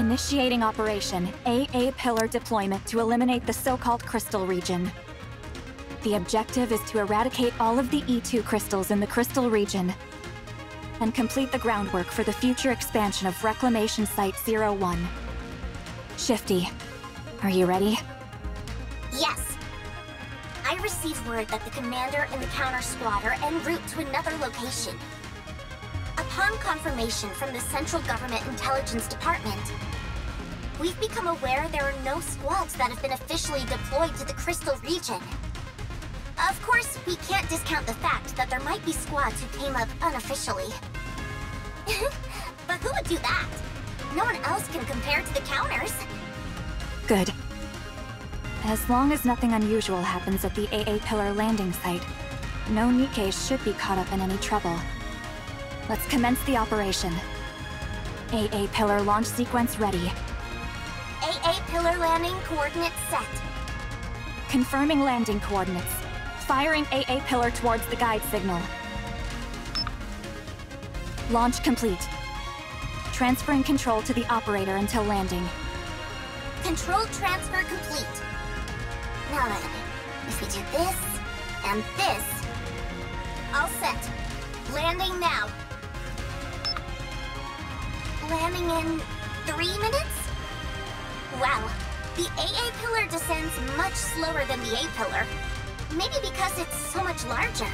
Initiating operation AA Pillar deployment to eliminate the so-called crystal region. The objective is to eradicate all of the E2 crystals in the crystal region and complete the groundwork for the future expansion of Reclamation Site 01. Shifty, are you ready? Yes. I received word that the commander and the counter squad are en route to another location. Upon confirmation from the Central Government Intelligence Department, we've become aware there are no squads that have been officially deployed to the Crystal region. Of course, we can't discount the fact that there might be squads who came up unofficially. But who would do that? No one else can compare to the counters. Good. As long as nothing unusual happens at the AA Pillar landing site, no NIKKE should be caught up in any trouble. Let's commence the operation. AA Pillar launch sequence ready. AA Pillar landing coordinates set. Confirming landing coordinates. Firing AA Pillar towards the guide signal. Launch complete. Transferring control to the operator until landing. Control transfer complete. Now then, if we do this, and this... All set. Landing now. Landing in 3 minutes? Wow, the AA Pillar descends much slower than the A Pillar. Maybe because it's so much larger.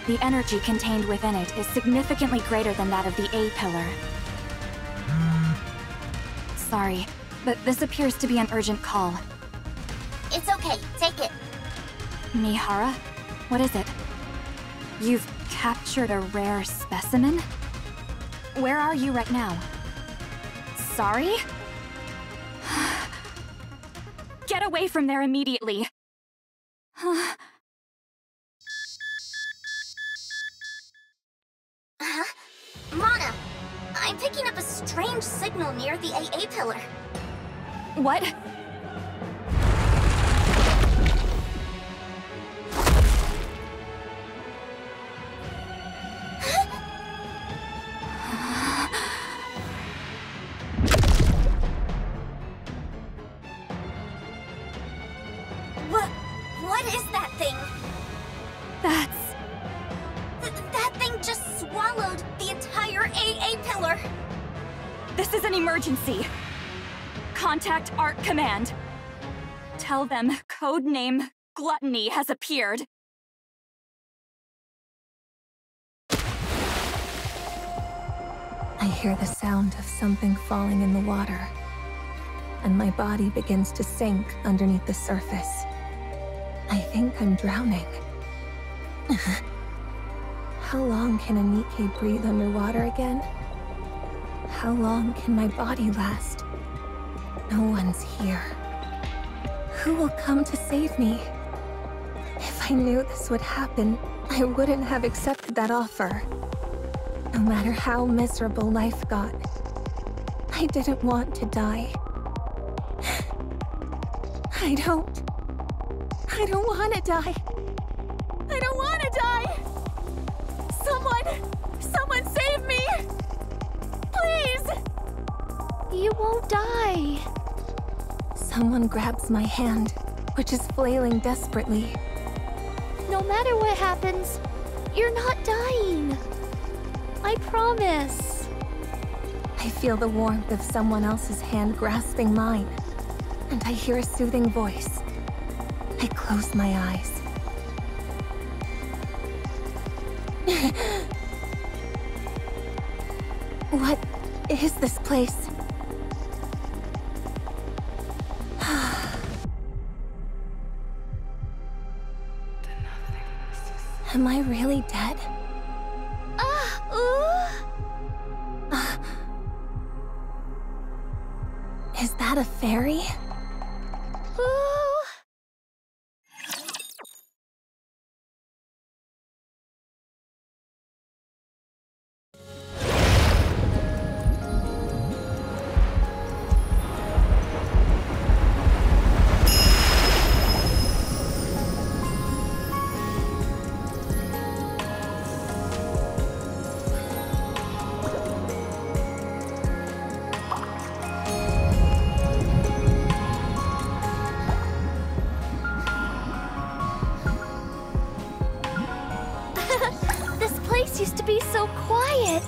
The energy contained within it is significantly greater than that of the A Pillar. Sorry, but this appears to be an urgent call. It's okay, take it. Mihara? What is it? You've captured a rare specimen? Where are you right now? Sorry? Get away from there immediately! Mana! I'm picking up a strange signal near the AA Pillar. What? What is that thing? That's... That thing just swallowed the entire AA Pillar! This is an emergency! Contact ARC Command. Tell them codename Gluttony has appeared. I hear the sound of something falling in the water, and my body begins to sink underneath the surface. I think I'm drowning. How long can a NIKKE breathe underwater again? How long can my body last? No one's here. Who will come to save me? If I knew this would happen, I wouldn't have accepted that offer. No matter how miserable life got, I didn't want to die. I don't want to die. I don't want to die. Someone save me! Please! You won't die. Someone grabs my hand, which is flailing desperately. No matter what happens, you're not dying. I promise. I feel the warmth of someone else's hand grasping mine, and I hear a soothing voice. I close my eyes. What is this place? Am I really dead? Is that a fairy? used to be so quiet,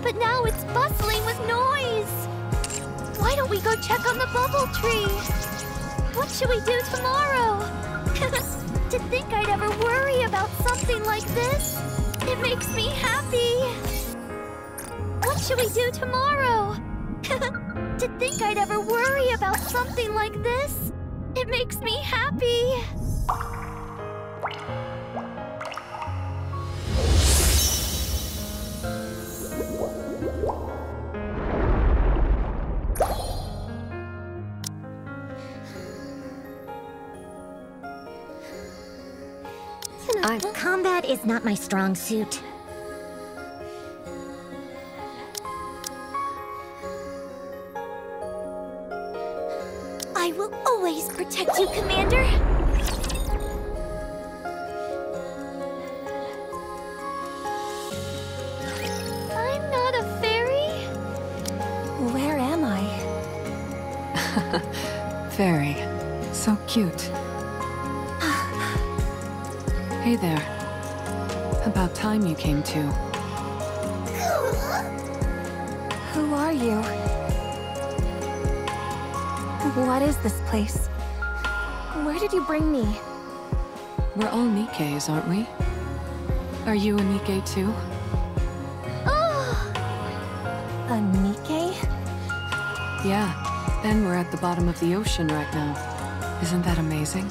but now it's bustling with noise. Why don't we go check on the bubble tree? What should we do tomorrow? To think I'd ever worry about something like this, it makes me happy. What should we do tomorrow? To think I'd ever worry about something like this, it makes me happy. Combat is not my strong suit. I will always protect you, Commander. I'm not a fairy. Where am I? Fairy. So cute. Hey there. About time you came to. Who are you? What is this place? Where did you bring me? We're all NIKKEs, aren't we? Are you a NIKKE too? Oh, A NIKKE? Yeah. And we're at the bottom of the ocean right now. Isn't that amazing?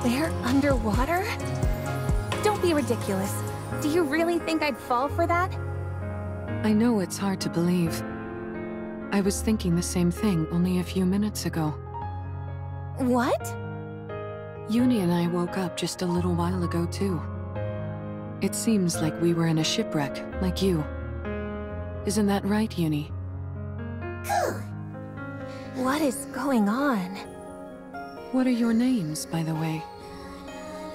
They're underwater? Don't be ridiculous. Do you really think I'd fall for that? I know it's hard to believe. I was thinking the same thing only a few minutes ago. What? Uni and I woke up just a little while ago too. It seems like we were in a shipwreck, like you. Isn't that right, Uni? What is going on? What are your names, by the way?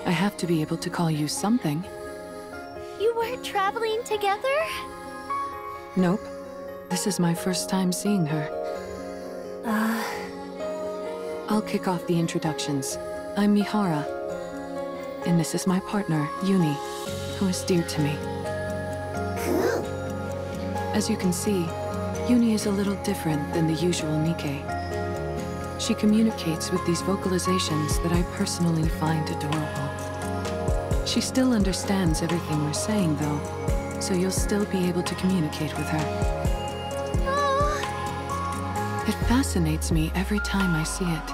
I have to be able to call you something. you weren't traveling together? Nope. This is my first time seeing her. I'll kick off the introductions. I'm Mihara. And this is my partner, Uni, who is dear to me. As you can see, Uni is a little different than the usual NIKKE. She communicates with these vocalizations that I personally find adorable. She still understands everything we're saying, though, so you'll still be able to communicate with her. It fascinates me every time I see it.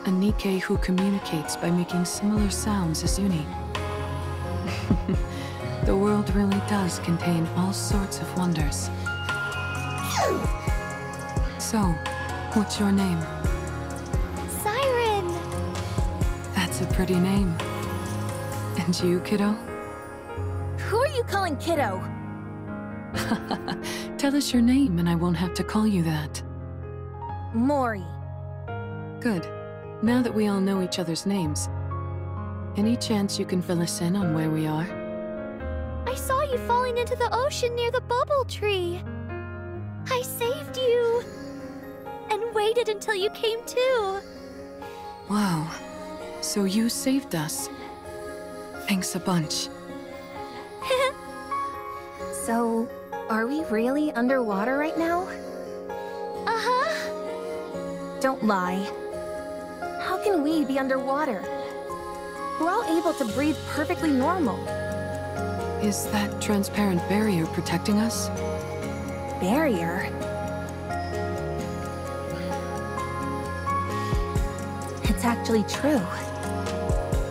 A NIKKE who communicates by making similar sounds as Uni. The world really does contain all sorts of wonders. So, what's your name? Siren! That's a pretty name. And you, kiddo? Who are you calling kiddo? Tell us your name and I won't have to call you that. Mori. Good. Now that we all know each other's names, any chance you can fill us in on where we are? I saw you falling into the ocean near the bubble tree. I saved you. And waited until you came to. Wow. So you saved us. Thanks a bunch. So, are we really underwater right now? Uh-huh. Don't lie. How can we be underwater? We're all able to breathe perfectly normal. Is that transparent barrier protecting us? Barrier? It's actually true.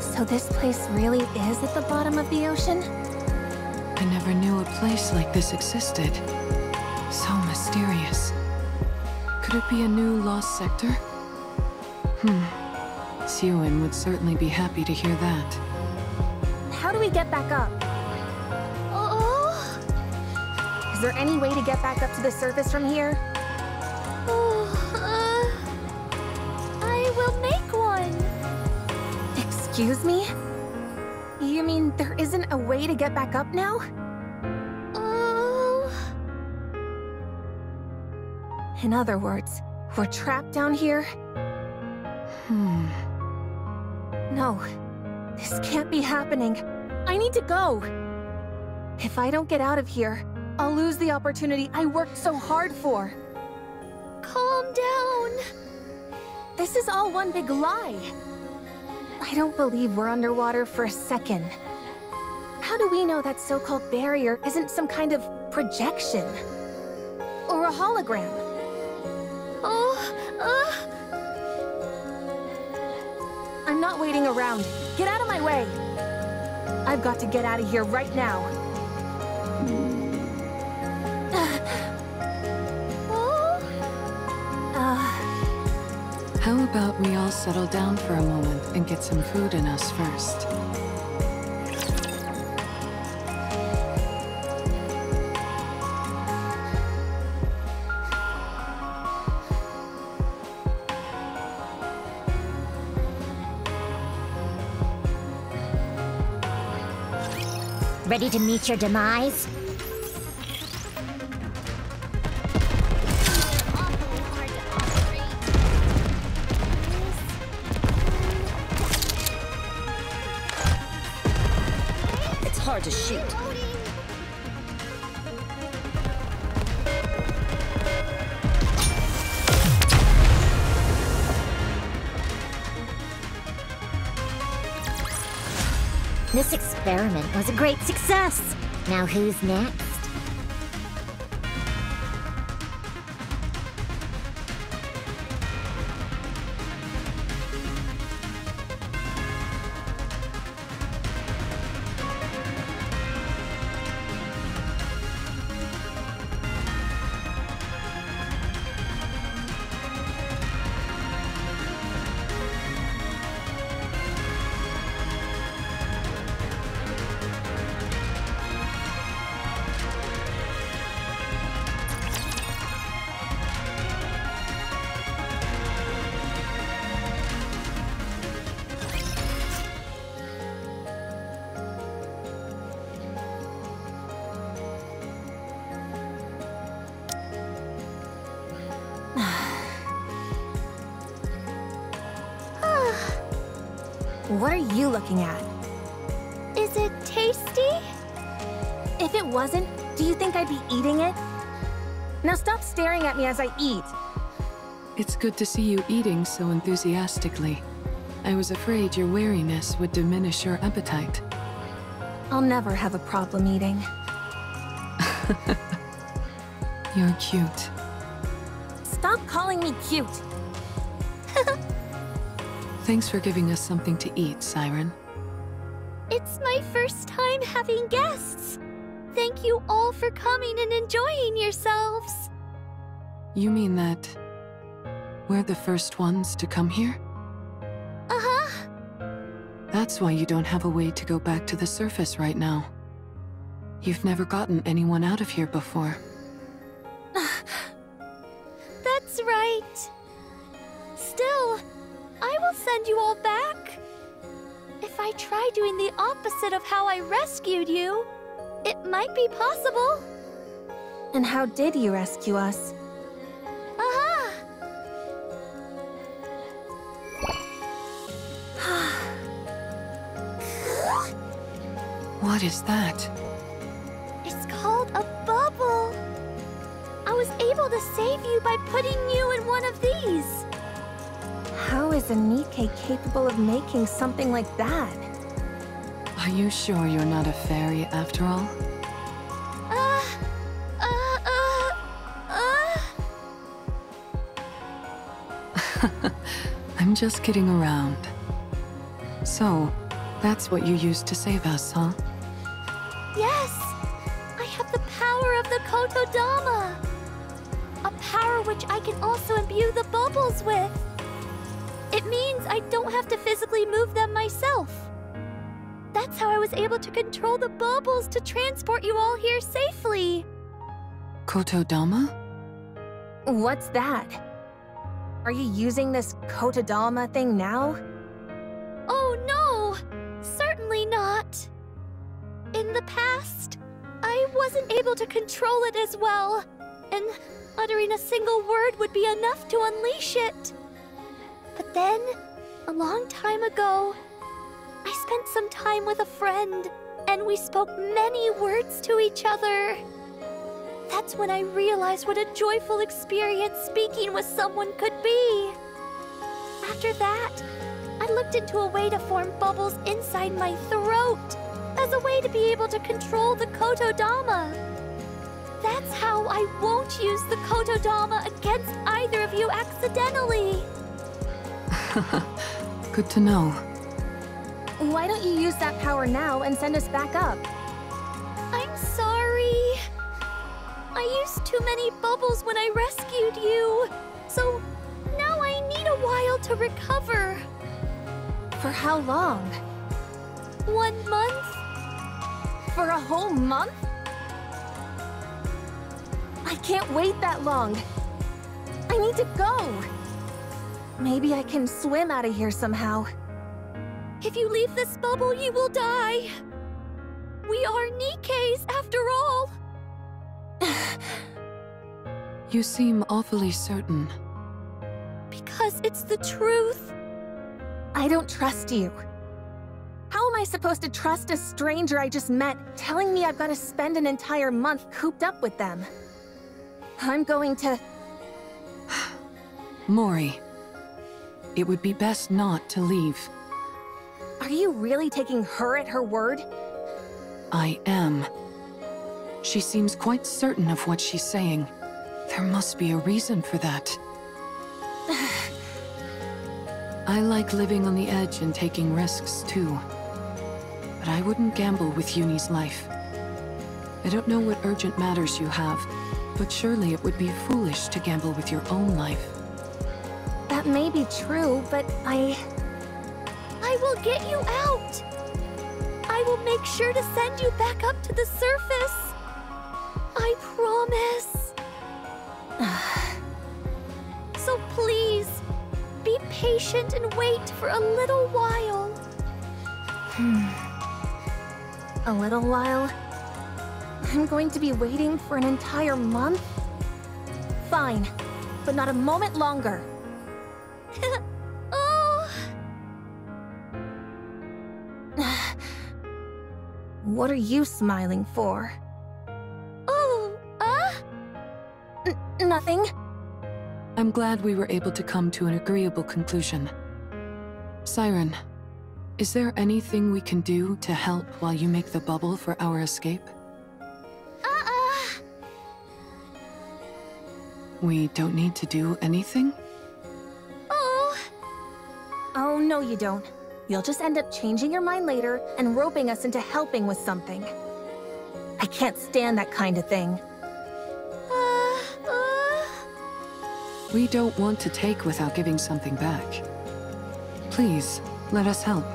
So this place really is at the bottom of the ocean? I never knew a place like this existed. So mysterious. Could it be a new lost sector? Siwin would certainly be happy to hear that. How do we get back up? Oh. Is there any way to get back up to the surface from here? I will make one. Excuse me? You mean there isn't a way to get back up now? Oh. In other words, we're trapped down here? No, this can't be happening. I need to go. If I don't get out of here, I'll lose the opportunity I worked so hard for. Calm down. This is all one big lie. I don't believe we're underwater for a second. How do we know that so-called barrier isn't some kind of projection? Or a hologram? I'm not waiting around. Get out of my way. I've got to get out of here right now. How about we all settle down for a moment and get some food in us first? Ready to meet your demise? It's hard to shoot. This experiment was a great success. Now who's next? What are you looking at? Is it tasty? If it wasn't, do you think I'd be eating it? Now stop staring at me as I eat. It's good to see you eating so enthusiastically. I was afraid your wariness would diminish your appetite. I'll never have a problem eating. You're cute. Stop calling me cute. Thanks for giving us something to eat, Siren. It's my first time having guests. Thank you all for coming and enjoying yourselves. You mean that we're the first ones to come here? Uh-huh. That's why you don't have a way to go back to the surface right now. You've never gotten anyone out of here before. That's right. Still, I will send you all back. If I try doing the opposite of how I rescued you, it might be possible. And how did you rescue us? Uh-huh. What is that? It's called a bubble. I was able to save you by putting you in one of these. How is a NIKKE capable of making something like that? Are you sure you're not a fairy after all? I'm just kidding around. So, that's what you used to save us, huh? Yes! I have the power of the Kotodama! A power which I can also imbue the bubbles with. It means I don't have to physically move them myself. That's how I was able to control the bubbles to transport you all here safely. Kotodama? What's that? Are you using this Kotodama thing now? Oh no! Certainly not. In the past, I wasn't able to control it as well, and uttering a single word would be enough to unleash it. But then, a long time ago, I spent some time with a friend, and we spoke many words to each other. That's when I realized what a joyful experience speaking with someone could be. After that, I looked into a way to form bubbles inside my throat as a way to be able to control the Kotodama. That's how I won't use the Kotodama against either of you accidentally. Good to know. Why don't you use that power now and send us back up? I'm sorry. I used too many bubbles when I rescued you, so now I need a while to recover. For how long? 1 month? For a whole month? I can't wait that long. I need to go. Maybe I can swim out of here somehow. If you leave this bubble, you will die. We are NIKKEs after all. You seem awfully certain. Because it's the truth. I don't trust you. How am I supposed to trust a stranger I just met telling me I've got to spend an entire month cooped up with them? I'm going to... Mori, it would be best not to leave. Are you really taking her at her word? I am. She seems quite certain of what she's saying. There must be a reason for that. I like living on the edge and taking risks, too. But I wouldn't gamble with Uni's life. I don't know what urgent matters you have, but surely it would be foolish to gamble with your own life. That may be true, but I will get you out. I will make sure to send you back up to the surface. I promise. So please, be patient and wait for a little while. A little while? I'm going to be waiting for an entire month? Fine, but not a moment longer. Oh. What are you smiling for? Oh, Nothing. I'm glad we were able to come to an agreeable conclusion. Siren, is there anything we can do to help while you make the bubble for our escape? We don't need to do anything? Oh, no you don't. You'll just end up changing your mind later and roping us into helping with something. I can't stand that kind of thing. We don't want to take without giving something back. Please, let us help.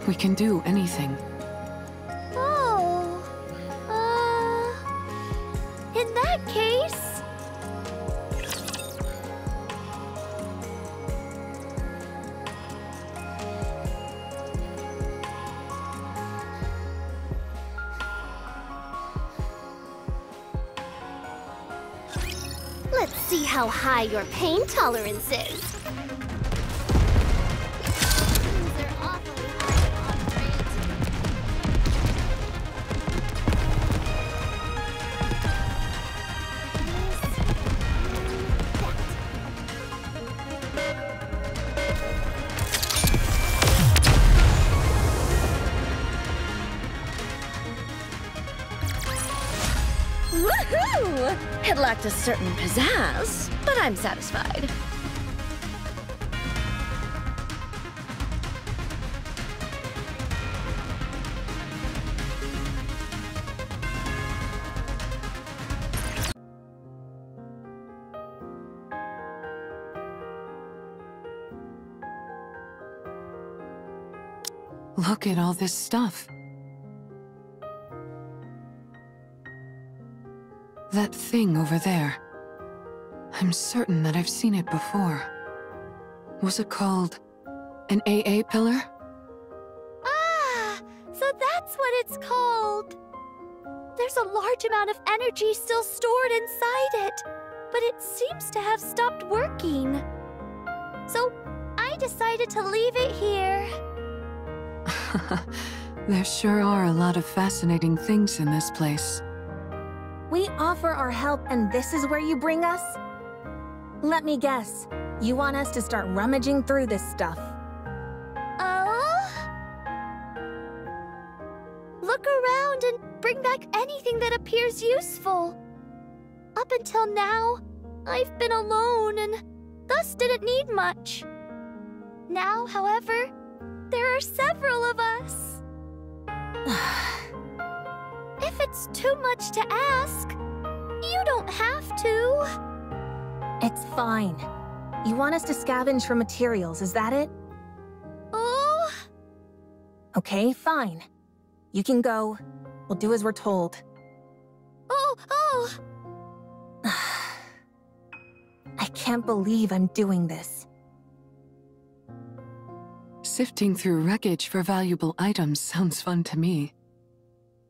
We can do anything. In that case... Let's see how high your pain tolerance is. They're awfully hard to operate. Woohoo! It lacked a certain pizzazz, but I'm satisfied. Look at all this stuff. That thing over there. I'm certain that I've seen it before. Was it called an AA pillar? Ah! So that's what it's called! There's a large amount of energy still stored inside it, but it seems to have stopped working. So I decided to leave it here. There sure are a lot of fascinating things in this place. We offer our help and this is where you bring us? Let me guess. You want us to start rummaging through this stuff. Look around and bring back anything that appears useful. Up until now, I've been alone and thus didn't need much. Now, however, there are several of us. If it's too much to ask, you don't have to. It's fine. You want us to scavenge for materials, is that it? Oh. Okay, fine. You can go. We'll do as we're told. Oh. I can't believe I'm doing this. Sifting through wreckage for valuable items sounds fun to me.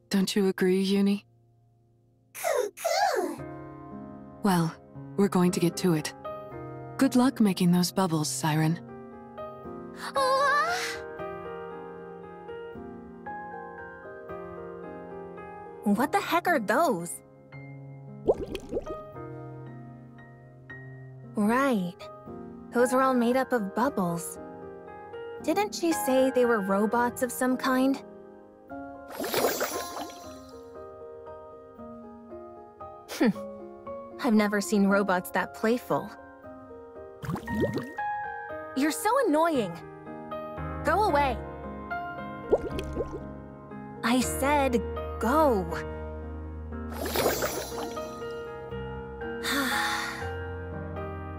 Don't you agree, Uni? Well, we're going to get to it. Good luck making those bubbles, Siren. What the heck are those? Right. Those are all made up of bubbles. Didn't she say they were robots of some kind? I've never seen robots that playful. You're so annoying. Go away. I said go.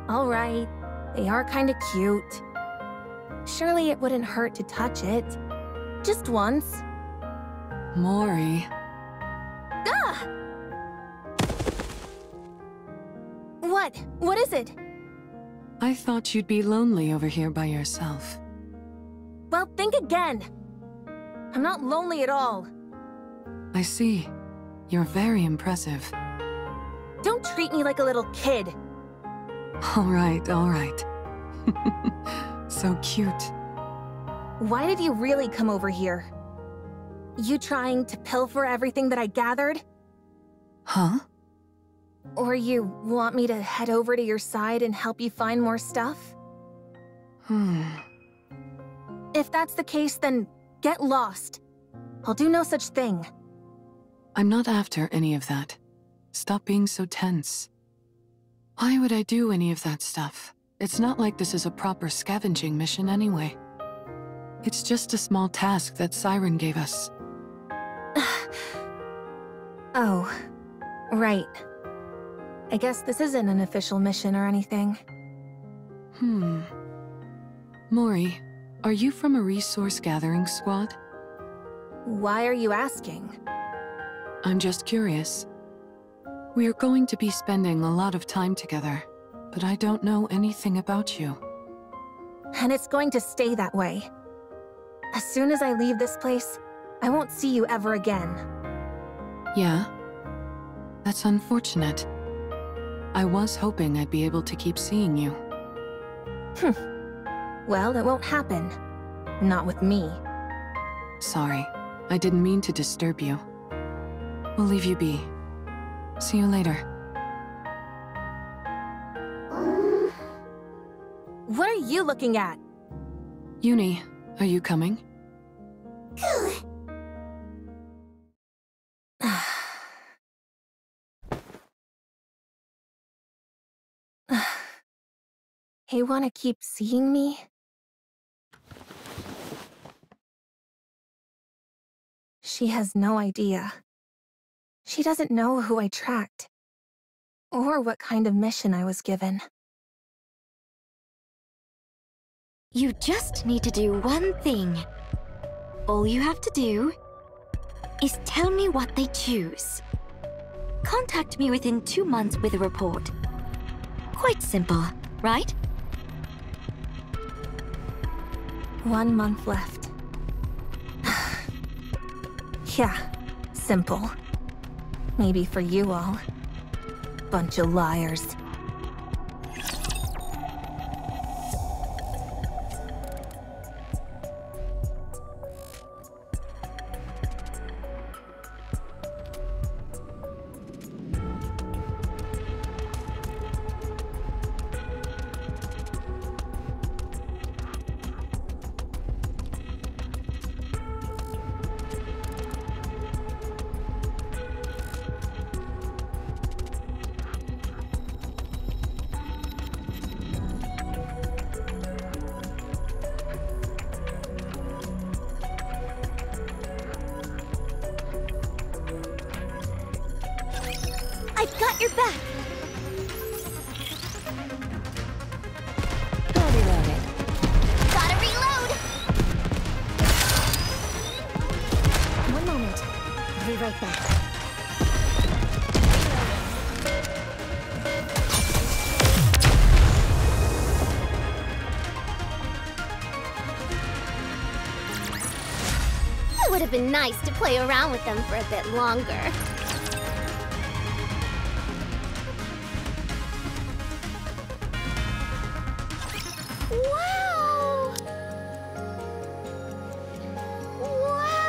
All right, they are kind of cute. Surely it wouldn't hurt to touch it. Just once. Mori. Ah! What? What is it? I thought you'd be lonely over here by yourself. Well, think again. I'm not lonely at all. I see. You're very impressive. Don't treat me like a little kid. All right, all right. So cute. Why did you really come over here? You trying to pilfer everything that I gathered? Huh? Or you want me to head over to your side and help you find more stuff? If that's the case, then get lost. I'll do no such thing. I'm not after any of that. Stop being so tense. Why would I do any of that stuff? It's not like this is a proper scavenging mission anyway. It's just a small task that Siren gave us. Oh, right. I guess this isn't an official mission or anything. Mori, are you from a resource gathering squad? Why are you asking? I'm just curious. We are going to be spending a lot of time together, but I don't know anything about you. And it's going to stay that way. As soon as I leave this place, I won't see you ever again. Yeah? That's unfortunate. I was hoping I'd be able to keep seeing you. Well, it won't happen. Not with me. Sorry, I didn't mean to disturb you. We'll leave you be. See you later. What are you looking at? Uni, are you coming? You want to keep seeing me? She has no idea. She doesn't know who I tracked, or what kind of mission I was given. You just need to do one thing. All you have to do is tell me what they choose. Contact me within 2 months with a report. Quite simple, right? 1 month left. Yeah, simple. Maybe for you all. Bunch of liars. I've got your back! I'll reload it. Gotta reload! One moment. I'll be right back. It would have been nice to play around with them for a bit longer. Wow! Wow!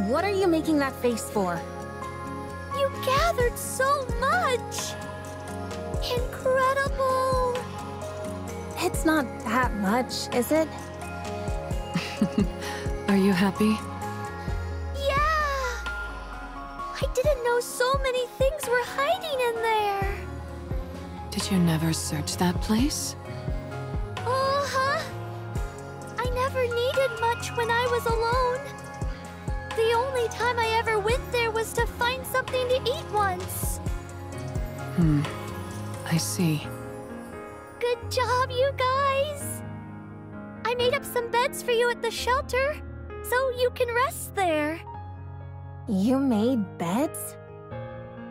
What are you making that face for? You gathered so much! Incredible! It's not that much, is it? Are you happy? Yeah! I didn't know so many things were hiding in there! Did you never search that place? Uh-huh! I never needed much when I was alone. The only time I ever went there was to find something to eat once. I see. Good job, you guys! I made up some beds for you at the shelter, so you can rest there. You made beds?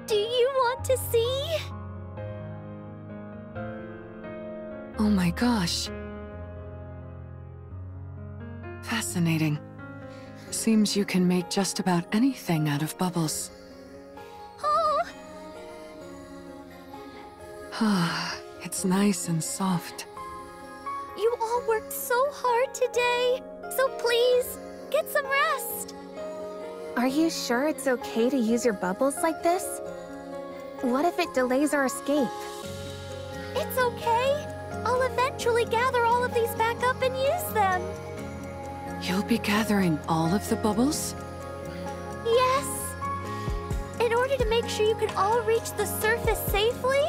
Do you want to see? Oh my gosh. Fascinating. Seems you can make just about anything out of bubbles. Oh! It's nice and soft. You all worked so hard today, so please, get some rest. Are you sure it's okay to use your bubbles like this? What if it delays our escape? It's okay. I'll eventually gather all of these back up and use them. You'll be gathering all of the bubbles? Yes. In order to make sure you can all reach the surface safely,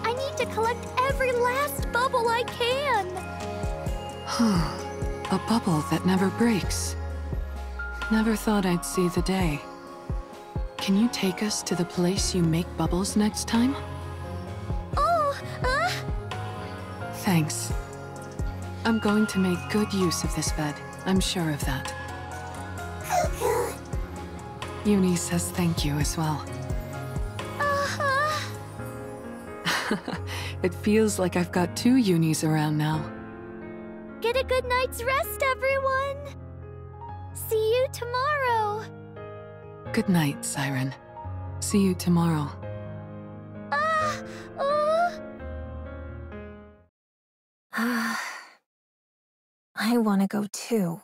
I need to collect every last bubble I can. A bubble that never breaks. Never thought I'd see the day. Can you take us to the place you make bubbles next time? Oh, Thanks. I'm going to make good use of this bed. I'm sure of that. Uni says thank you as well. It feels like I've got two Unis around now. Get a good night's rest, everyone. See you tomorrow. Good night, Siren. See you tomorrow. I want to go too.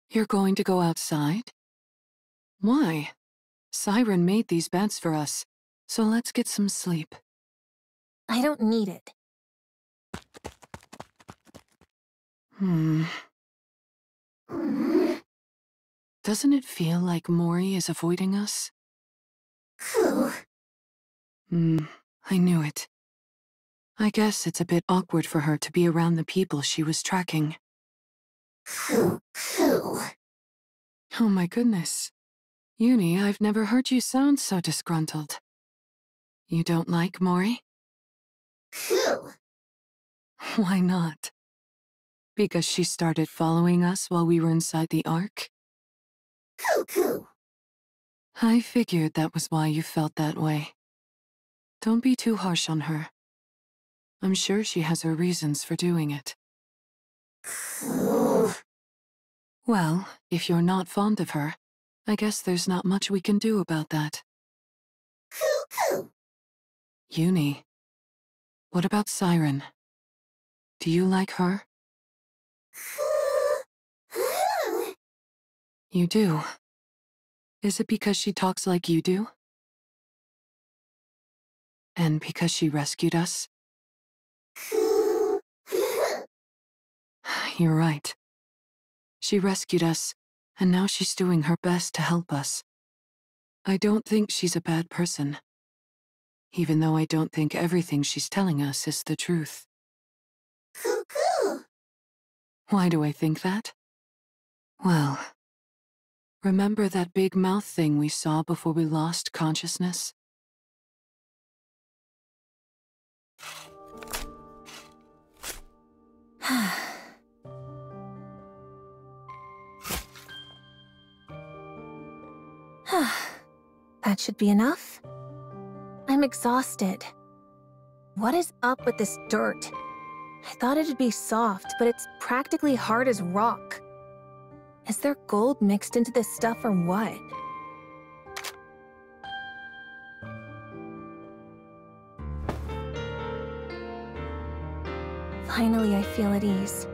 You're going to go outside? Why? Siren made these beds for us, so let's get some sleep. I don't need it. Doesn't it feel like Mori is avoiding us? I knew it. I guess it's a bit awkward for her to be around the people she was tracking. Oh my goodness. Uni, I've never heard you sound so disgruntled. You don't like Mori? Why not? Because she started following us while we were inside the Ark? I figured that was why you felt that way. Don't be too harsh on her. I'm sure she has her reasons for doing it. Well, if you're not fond of her, I guess there's not much we can do about that. Uni, what about Siren? Do you like her? You do? Is it because she talks like you do? And because she rescued us? You're right. She rescued us, and now she's doing her best to help us. I don't think she's a bad person, even though I don't think everything she's telling us is the truth. Why do I think that? Well, Remember that big mouth thing we saw before we lost consciousness? That should be enough. I'm exhausted. What is up with this dirt? I thought it'd be soft, but it's practically hard as rock. Is there gold mixed into this stuff or what? Finally, I feel at ease.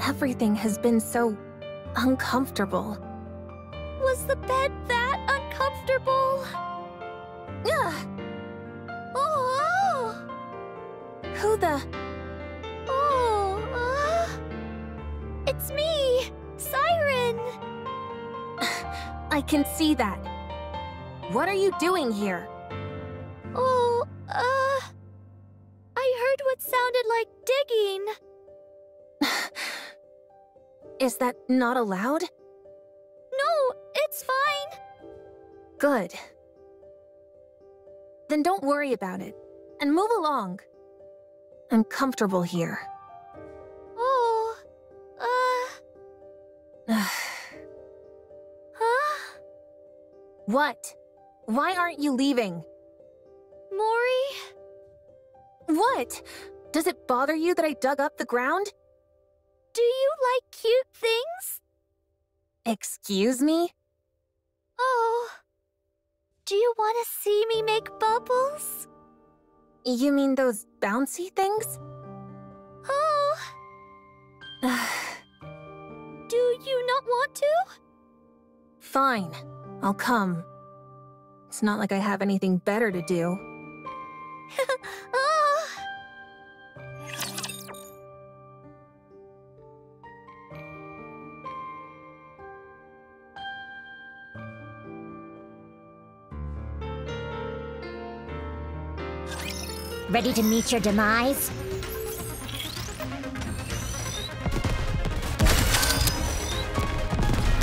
Everything has been so uncomfortable. Was the bed that uncomfortable? Ugh! Oh! Who the... Oh, it's me, Siren! I can see that. What are you doing here? Oh, I heard what sounded like digging. Is that not allowed? No, it's fine. Good. Then don't worry about it, and move along. I'm comfortable here. Oh, huh? What? Why aren't you leaving? Mori? What? Does it bother you that I dug up the ground? Do you like cute things? Excuse me? Oh. Do you want to see me make bubbles? You mean those bouncy things? Oh. Do you not want to? Fine. I'll come. It's not like I have anything better to do. Oh. Ready to meet your demise?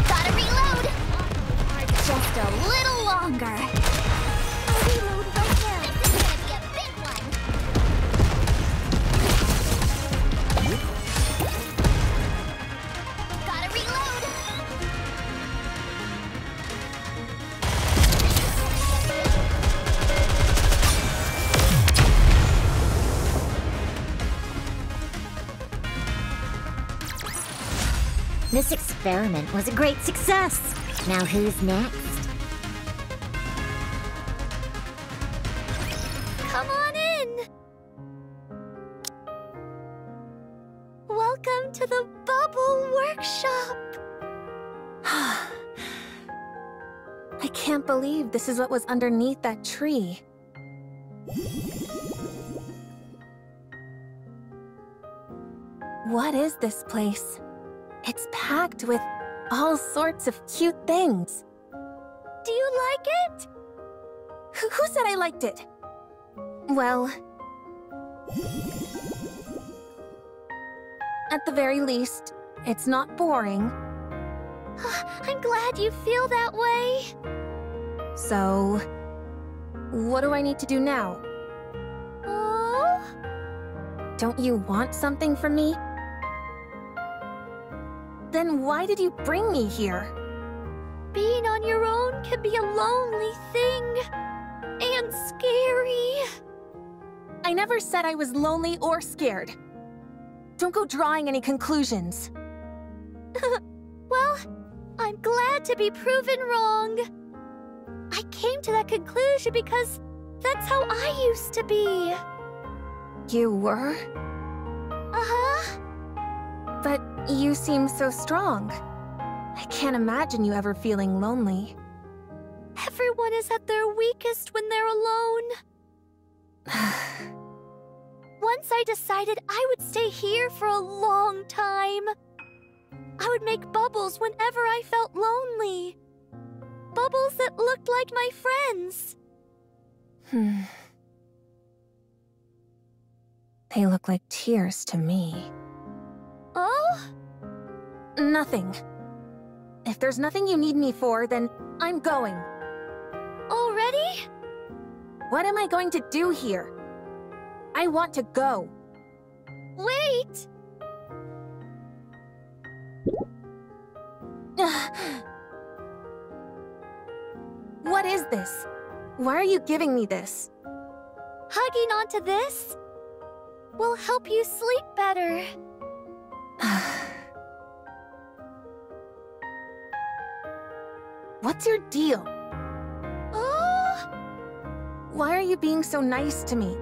Gotta reload! Just a little longer. I'll reload right now. This is gonna be a big one. Gotta reload! This experiment was a great success. Now who's next? Come on in. Welcome to the Bubble Workshop. I can't believe this is what was underneath that tree. What is this place? It's packed with all sorts of cute things. Do you like it? Who said I liked it? Well... at the very least, it's not boring. I'm glad you feel that way. So... what do I need to do now? Oh? Don't you want something from me? Then why did you bring me here? Being on your own can be a lonely thing. And scary. I never said I was lonely or scared. Don't go drawing any conclusions. Well, I'm glad to be proven wrong. I came to that conclusion because that's how I used to be. You were? Uh-huh. But you seem so strong. I can't imagine you ever feeling lonely. Everyone is at their weakest when they're alone. Once I decided I would stay here for a long time. I would make bubbles whenever I felt lonely. Bubbles that looked like my friends. They look like tears to me. Oh? Nothing. If there's nothing you need me for, then I'm going. Already? What am I going to do here? I want to go. Wait! What is this? Why are you giving me this? Hugging onto this will help you sleep better. What's your deal? Oh! Why are you being so nice to me?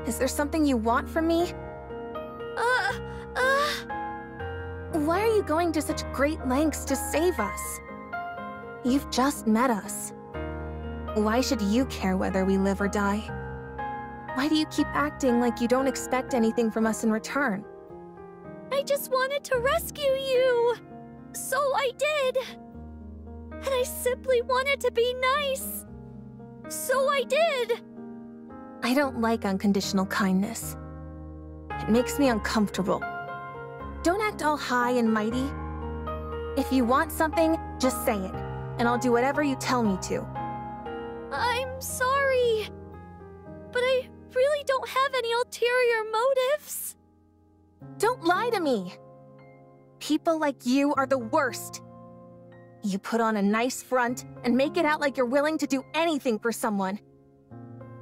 Is there something you want from me? Why are you going to such great lengths to save us? You've just met us. Why should you care whether we live or die? Why do you keep acting like you don't expect anything from us in return? I just wanted to rescue you. So I did. And I simply wanted to be nice. So I did. I don't like unconditional kindness. It makes me uncomfortable. Don't act all high and mighty. If you want something, just say it, and I'll do whatever you tell me to. I'm sorry, but I really don't have any ulterior motives. Don't lie to me! People like you are the worst. You put on a nice front and make it out like you're willing to do anything for someone.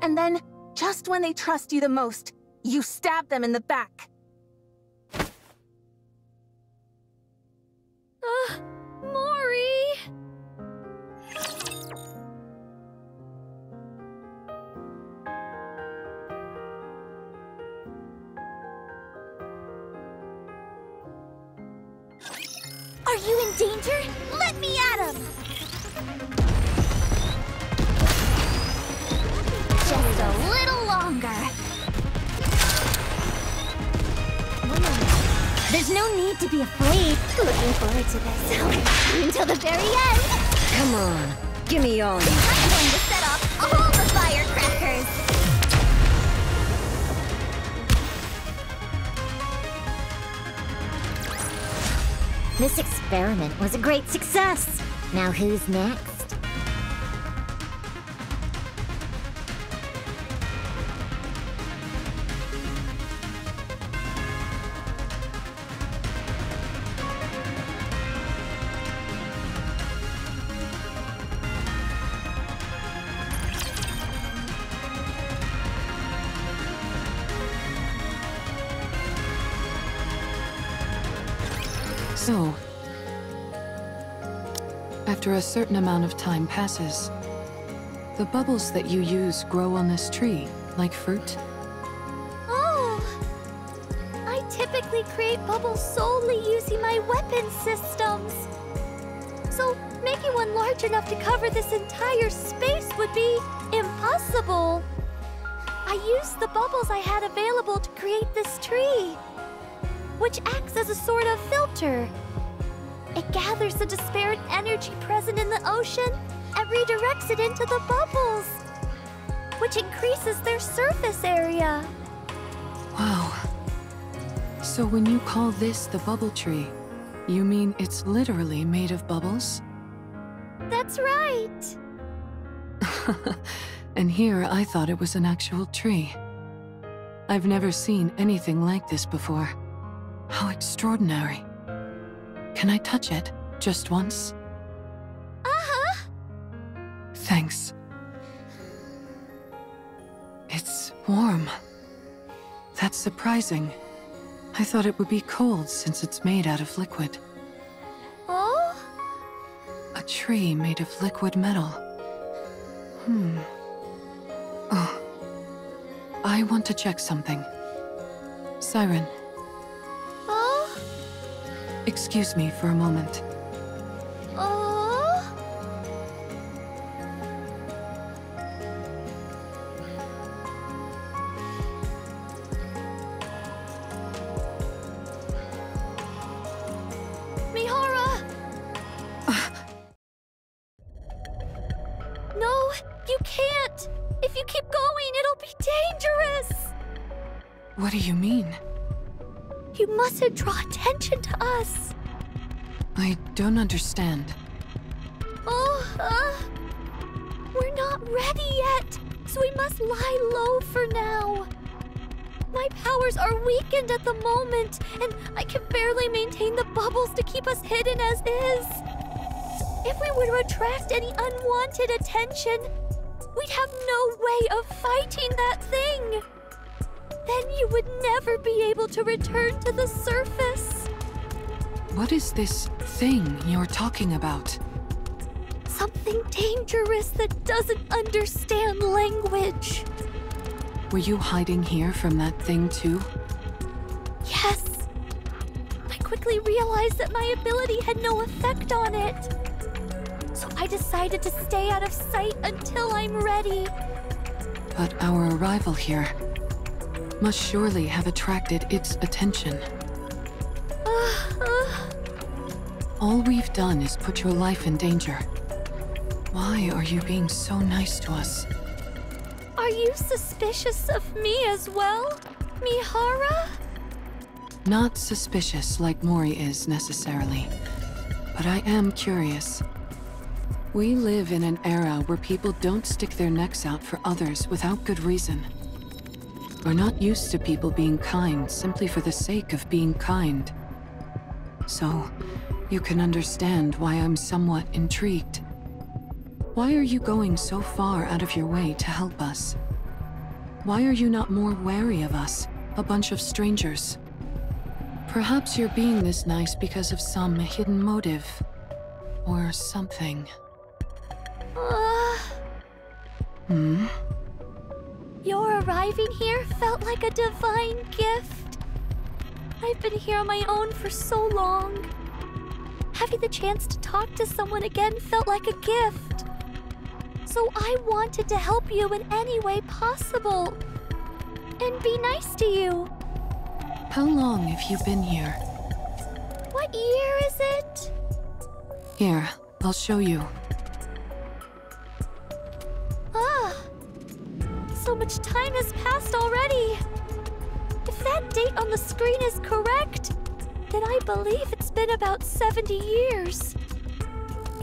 And then, just when they trust you the most, you stab them in the back. Mori! Are you in danger? Let me at him! Just a little longer. There's no need to be afraid. Looking forward to this. Until the very end. Come on, give me all you. I'm going to set off all the firecrackers. This experiment was a great success. Now who's next? So, after a certain amount of time passes, the bubbles that you use grow on this tree, like fruit. Oh! I typically create bubbles solely using my weapon systems. So, making one large enough to cover this entire space would be impossible. I used the bubbles I had available to create this tree, which acts as a sort of filter. It gathers the disparate energy present in the ocean and redirects it into the bubbles, which increases their surface area. Wow. So when you call this the bubble tree, you mean it's literally made of bubbles? That's right. And here I thought it was an actual tree. I've never seen anything like this before. How extraordinary. Can I touch it, just once? Uh-huh. Thanks. It's warm. That's surprising. I thought it would be cold since it's made out of liquid. Oh? A tree made of liquid metal. Oh. I want to check something. Siren. Oh? Excuse me for a moment. Oh? Mihara! No, you can't! If you keep going, it'll be dangerous! What do you mean? You mustn't draw attention to us. I don't understand. We're not ready yet, so we must lie low for now. My powers are weakened at the moment, and I can barely maintain the bubbles to keep us hidden as is. If we were to attract any unwanted attention, we'd have no way of fighting that thing. Then you would never be able to return to the surface. What is this thing you're talking about? Something dangerous that doesn't understand language. Were you hiding here from that thing too? Yes. I quickly realized that my ability had no effect on it. So I decided to stay out of sight until I'm ready. But our arrival here must surely have attracted its attention. All we've done is put your life in danger. Why are you being so nice to us? Are you suspicious of me as well, Mihara? Not suspicious like Mori is necessarily, but I am curious. We live in an era where people don't stick their necks out for others without good reason. We're not used to people being kind simply for the sake of being kind. So, you can understand why I'm somewhat intrigued. Why are you going so far out of your way to help us? Why are you not more wary of us, a bunch of strangers? Perhaps you're being this nice because of some hidden motive. Or something. Your arriving here felt like a divine gift. I've been here on my own for so long. Having the chance to talk to someone again felt like a gift. So I wanted to help you in any way possible. And be nice to you. How long have you been here? What year is it? Here, I'll show you. So much time has passed already. If that date on the screen is correct, then I believe it's been about 70 years.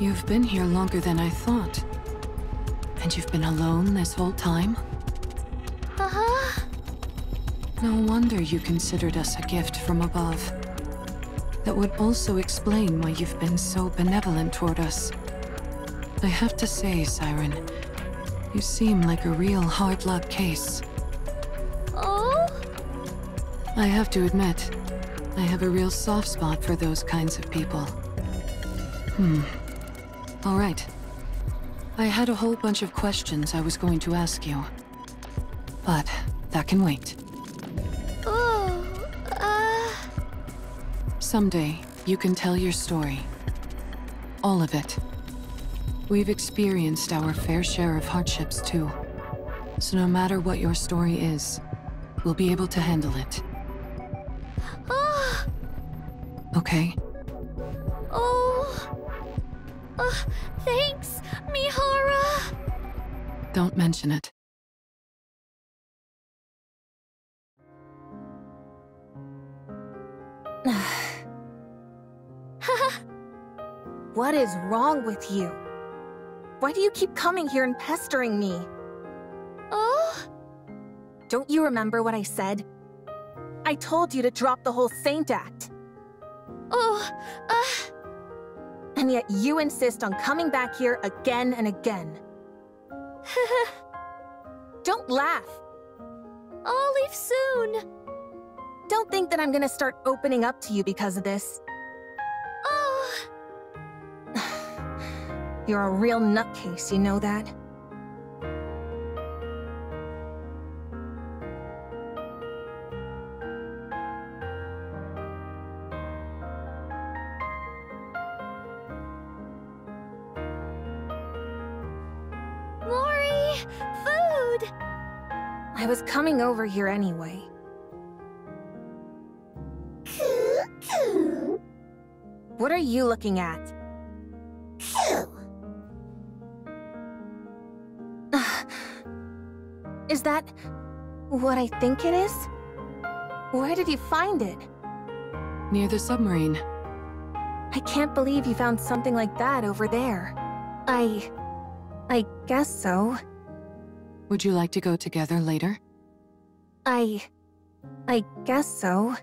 You've been here longer than I thought. And you've been alone this whole time? Uh-huh. No wonder you considered us a gift from above. That would also explain why you've been so benevolent toward us. I have to say, Siren, you seem like a real hard luck case. Oh? I have to admit, I have a real soft spot for those kinds of people. All right. I had a whole bunch of questions I was going to ask you. But that can wait. Someday, you can tell your story. All of it. We've experienced our fair share of hardships too. So no matter what your story is, we'll be able to handle it. Okay? Thanks, Mihara! Don't mention it. What is wrong with you? Why do you keep coming here and pestering me? Don't you remember what I said? I told you to drop the whole saint act. And yet you insist on coming back here again and again. Don't laugh. I'll leave soon. Don't think that I'm gonna start opening up to you because of this. You're a real nutcase, you know that? Mori! Food! I was coming over here anyway. What are you looking at? Is that what I think it is? Where did you find it? Near the submarine. I can't believe you found something like that over there. I guess so. Would you like to go together later? I guess so.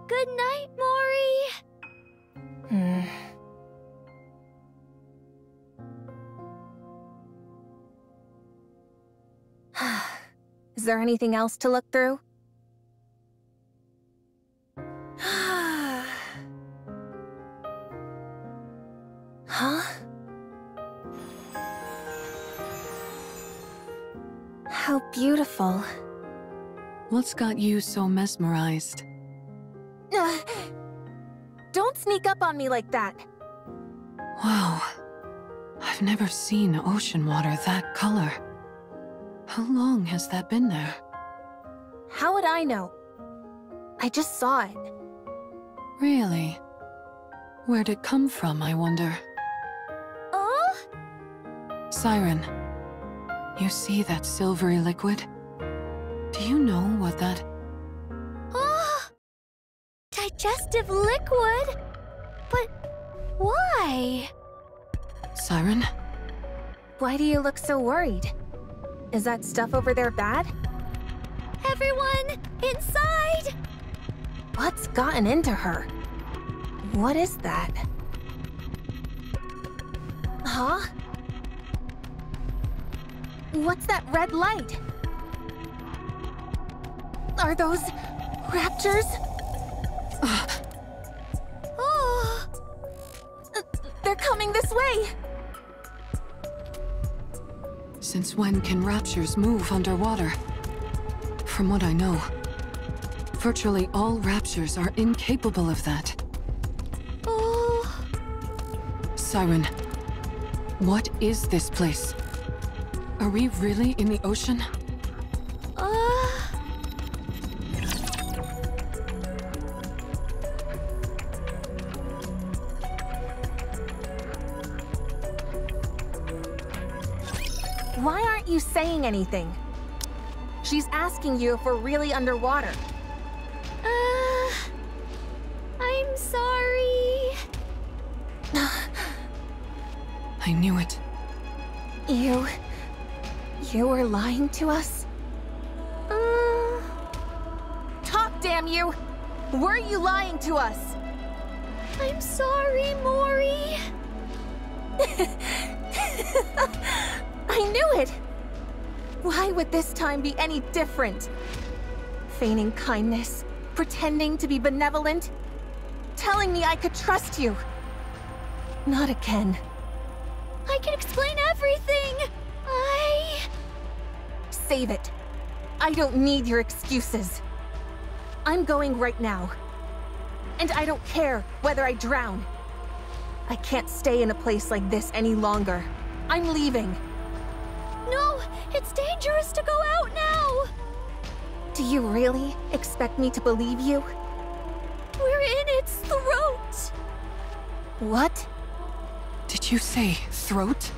Good night, Mori. Is there anything else to look through? Huh? How beautiful. What's got you so mesmerized? Don't sneak up on me like that. Wow. I've never seen ocean water that color. How long has that been there? How would I know? I just saw it. Really? Where'd it come from, I wonder? Siren, you see that silvery liquid? Do you know what that... Digestive liquid? But why? Siren? Why do you look so worried? Is that stuff over there bad? Everyone, inside! What's gotten into her? What is that? Huh? What's that red light? Are those raptors? Oh! They're coming this way! Since when can raptures move underwater? From what I know, virtually all raptures are incapable of that. Oh... Siren, what is this place? Are we really in the ocean? Why aren't you saying anything? She's asking you if we're really underwater. I'm sorry. I knew it. You were lying to us? Talk, damn you! Were you lying to us? I'm sorry, Mori. I knew it! Why would this time be any different? Feigning kindness, pretending to be benevolent, telling me I could trust you. Not again. I can explain everything! Save it. I don't need your excuses. I'm going right now. And I don't care whether I drown. I can't stay in a place like this any longer. I'm leaving. No! It's dangerous to go out now! Do you really expect me to believe you? We're in its throat! What? Did you say throat?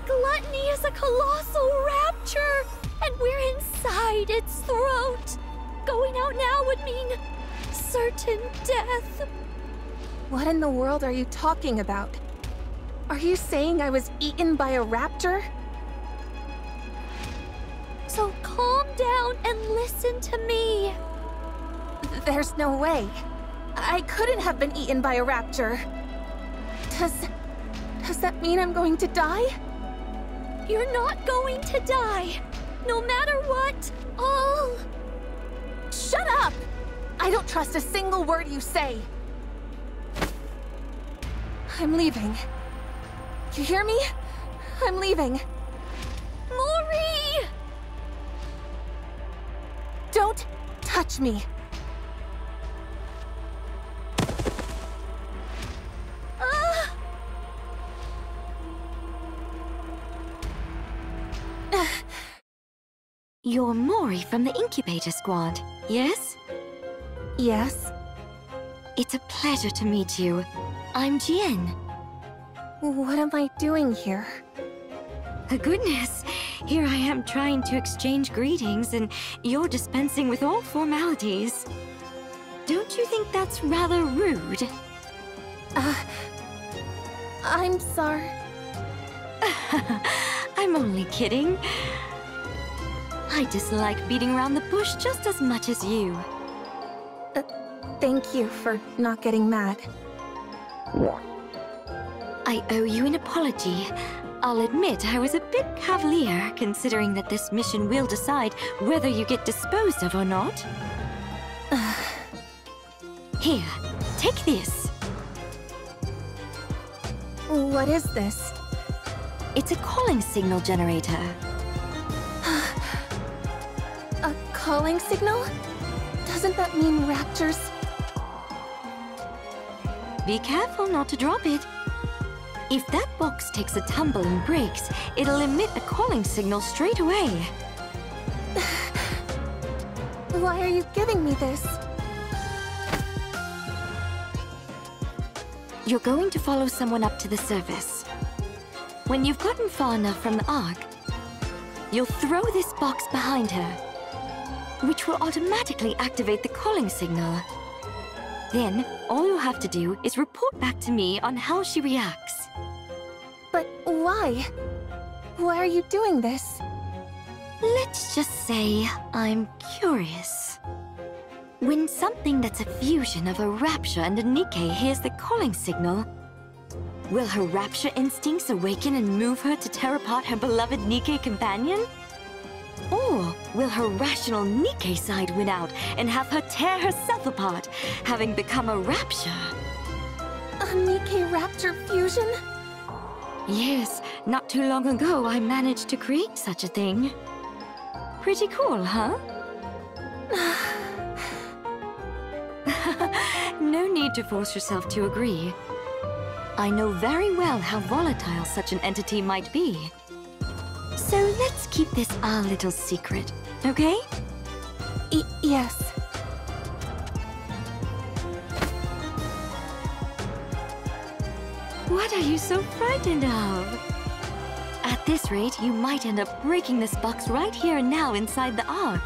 Gluttony is a colossal rapture, and we're inside its throat. Going out now would mean certain death. What in the world are you talking about? Are you saying I was eaten by a raptor? So calm down and listen to me. There's no way. I couldn't have been eaten by a raptor. Does that mean I'm going to die? You're not going to die. No matter what, Shut up! I don't trust a single word you say. I'm leaving. You hear me? I'm leaving. Mori! Don't touch me. You're Mori from the Incubator Squad, yes? Yes? It's a pleasure to meet you. I'm Jien. What am I doing here? Goodness, here I am trying to exchange greetings and you're dispensing with all formalities. Don't you think that's rather rude? I'm sorry. I'm only kidding. I dislike beating around the bush just as much as you. Thank you for not getting mad. I owe you an apology. I'll admit I was a bit cavalier, considering that this mission will decide whether you get disposed of or not. Here, take this. What is this? It's a calling signal generator. A calling signal? Doesn't that mean raptures? Be careful not to drop it. If that box takes a tumble and breaks, it'll emit a calling signal straight away. Why are you giving me this? You're going to follow someone up to the surface. When you've gotten far enough from the Ark, you'll throw this box behind her, which will automatically activate the calling signal. Then, all you'll have to do is report back to me on how she reacts. But why? Why are you doing this? Let's just say I'm curious. When something that's a fusion of a Rapture and a NIKKE hears the calling signal, will her Rapture instincts awaken and move her to tear apart her beloved NIKKE companion? Or will her rational NIKKE side win out and have her tear herself apart, having become a Rapture? A NIKKE Rapture fusion? Yes, not too long ago I managed to create such a thing. Pretty cool, huh? No need to force yourself to agree. I know very well how volatile such an entity might be. So let's keep this our little secret, okay? Yes. What are you so frightened of? At this rate, you might end up breaking this box right here and now inside the Ark.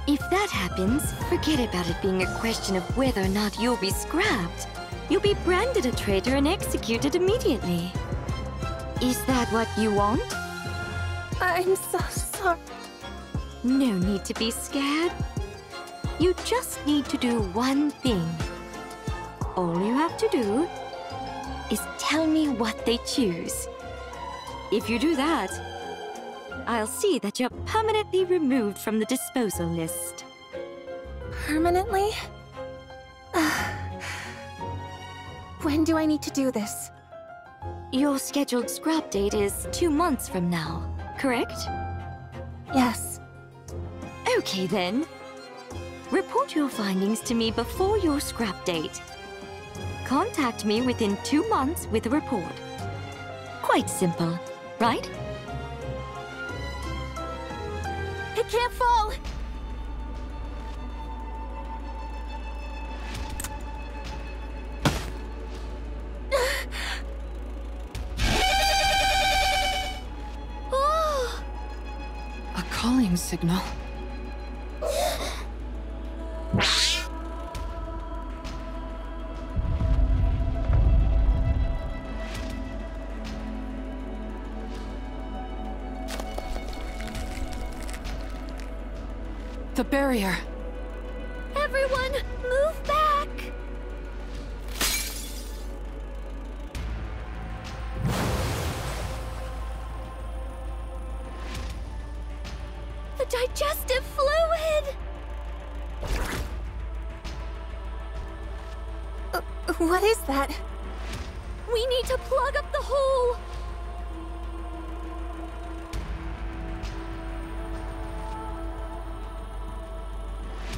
If that happens, forget about it being a question of whether or not you'll be scrapped. You'll be branded a traitor and executed immediately. Is that what you want? I'm so sorry. No need to be scared. You just need to do one thing. All you have to do is tell me what they choose. If you do that, I'll see that you're permanently removed from the disposal list. Permanently? When do I need to do this? Your scheduled scrap date is 2 months from now, correct? Yes. Okay then. Report your findings to me before your scrap date. Contact me within 2 months with a report. Quite simple, right? It can't fall! A calling signal. The barrier. Everyone, move back! The digestive fluid! What is that? We need to plug up the hole!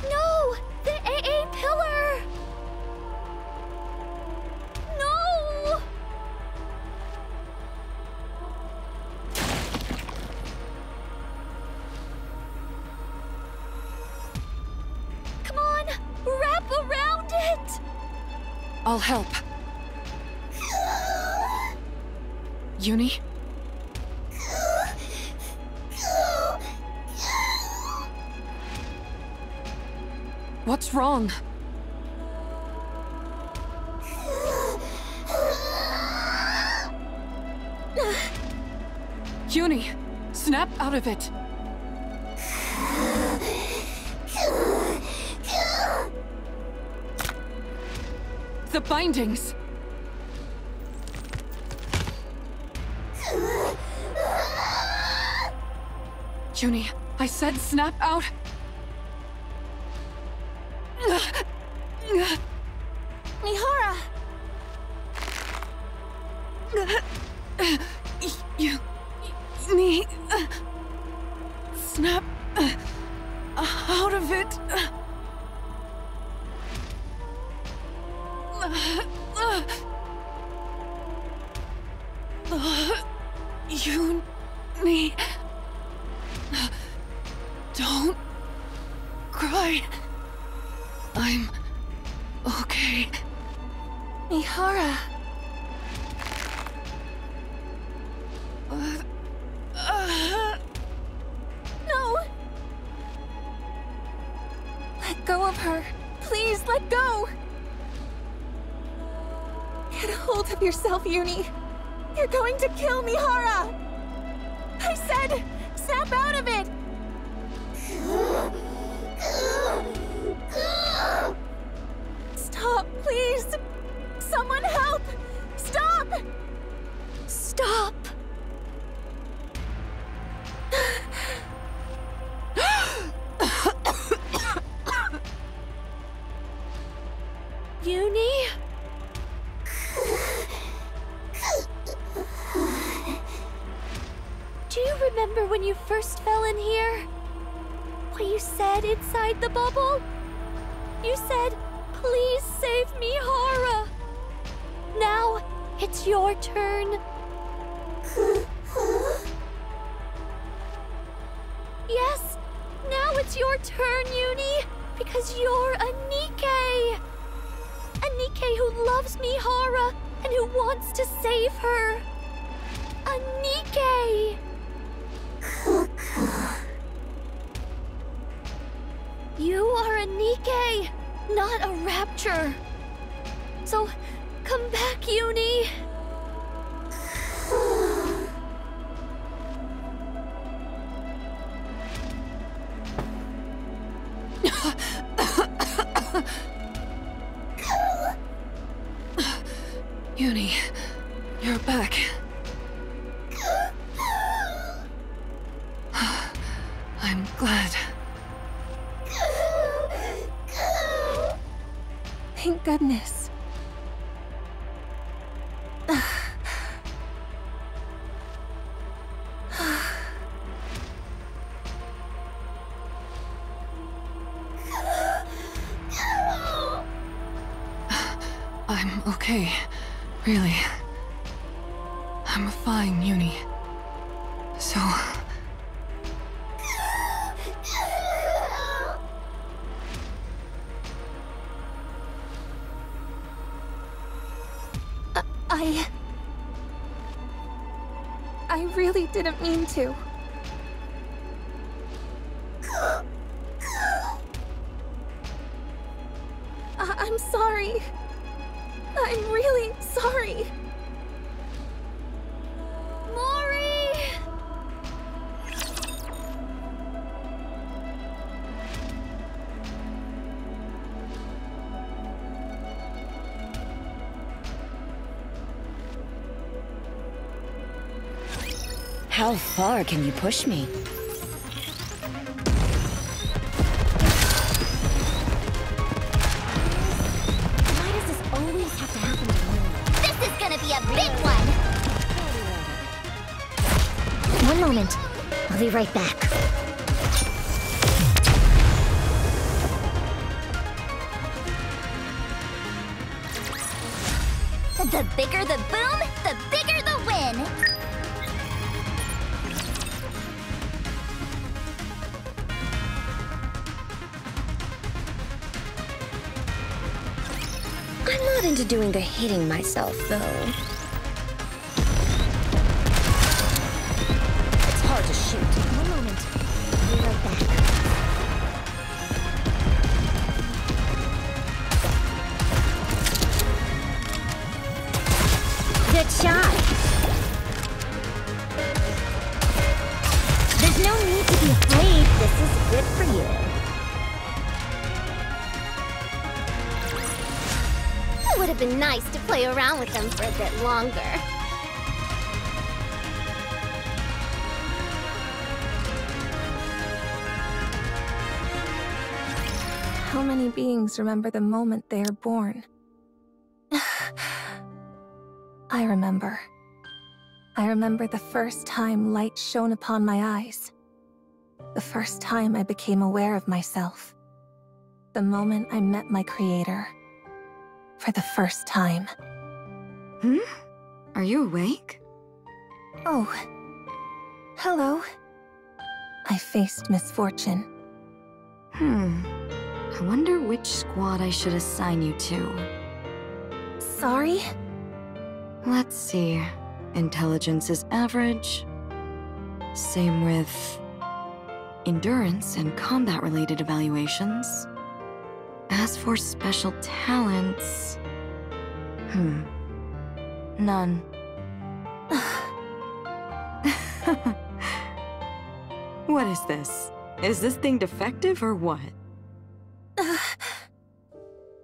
No! The AA pillar! No! Come on! Wrap around it! I'll help. Uni? What's wrong? Uni, snap out of it! The bindings! Uni, I said snap out! Mihara! You need snap out of it. You need. Don't cry. I'm okay. Mihara! No! Let go of her. Please, let go! Get a hold of yourself, Uni. You're going to kill Mihara! I said, snap out of it! Stop, please! Someone help! Stop! Stop! Uni? Do you remember when you first fell in here? What you said inside the bubble? You said, please save me, Hara. Now, it's your turn. Yes, now it's your turn, Uni, because you're a NIKKE. A NIKKE who loves Mihara and who wants to save her. A NIKKE. You are a NIKKE, not a rapture. So, come back, Uni. Uni, you're back. I'm glad. Thank goodness. I'm okay. Really. I'm fine, Uni. So... I really didn't mean to. I'm sorry. I'm really sorry. Mori! How far can you push me? Why does this always have to happen to me? This is gonna be a big one! One moment. I'll be right back. The bigger the boom, the bigger the win! I'm not into doing the hitting myself, though. It's hard to shoot. One moment. I'll be right back. Good shot. This is good for you. It would have been nice to play around with them for a bit longer. How many beings remember the moment they are born? I remember. I remember the first time light shone upon my eyes. The first time I became aware of myself. The moment I met my creator. For the first time. Are you awake? Oh. Hello. I faced misfortune. I wonder which squad I should assign you to. Sorry? Let's see. Intelligence is average. Same with endurance and combat-related evaluations. As for special talents... none. What is this? Is this thing defective or what?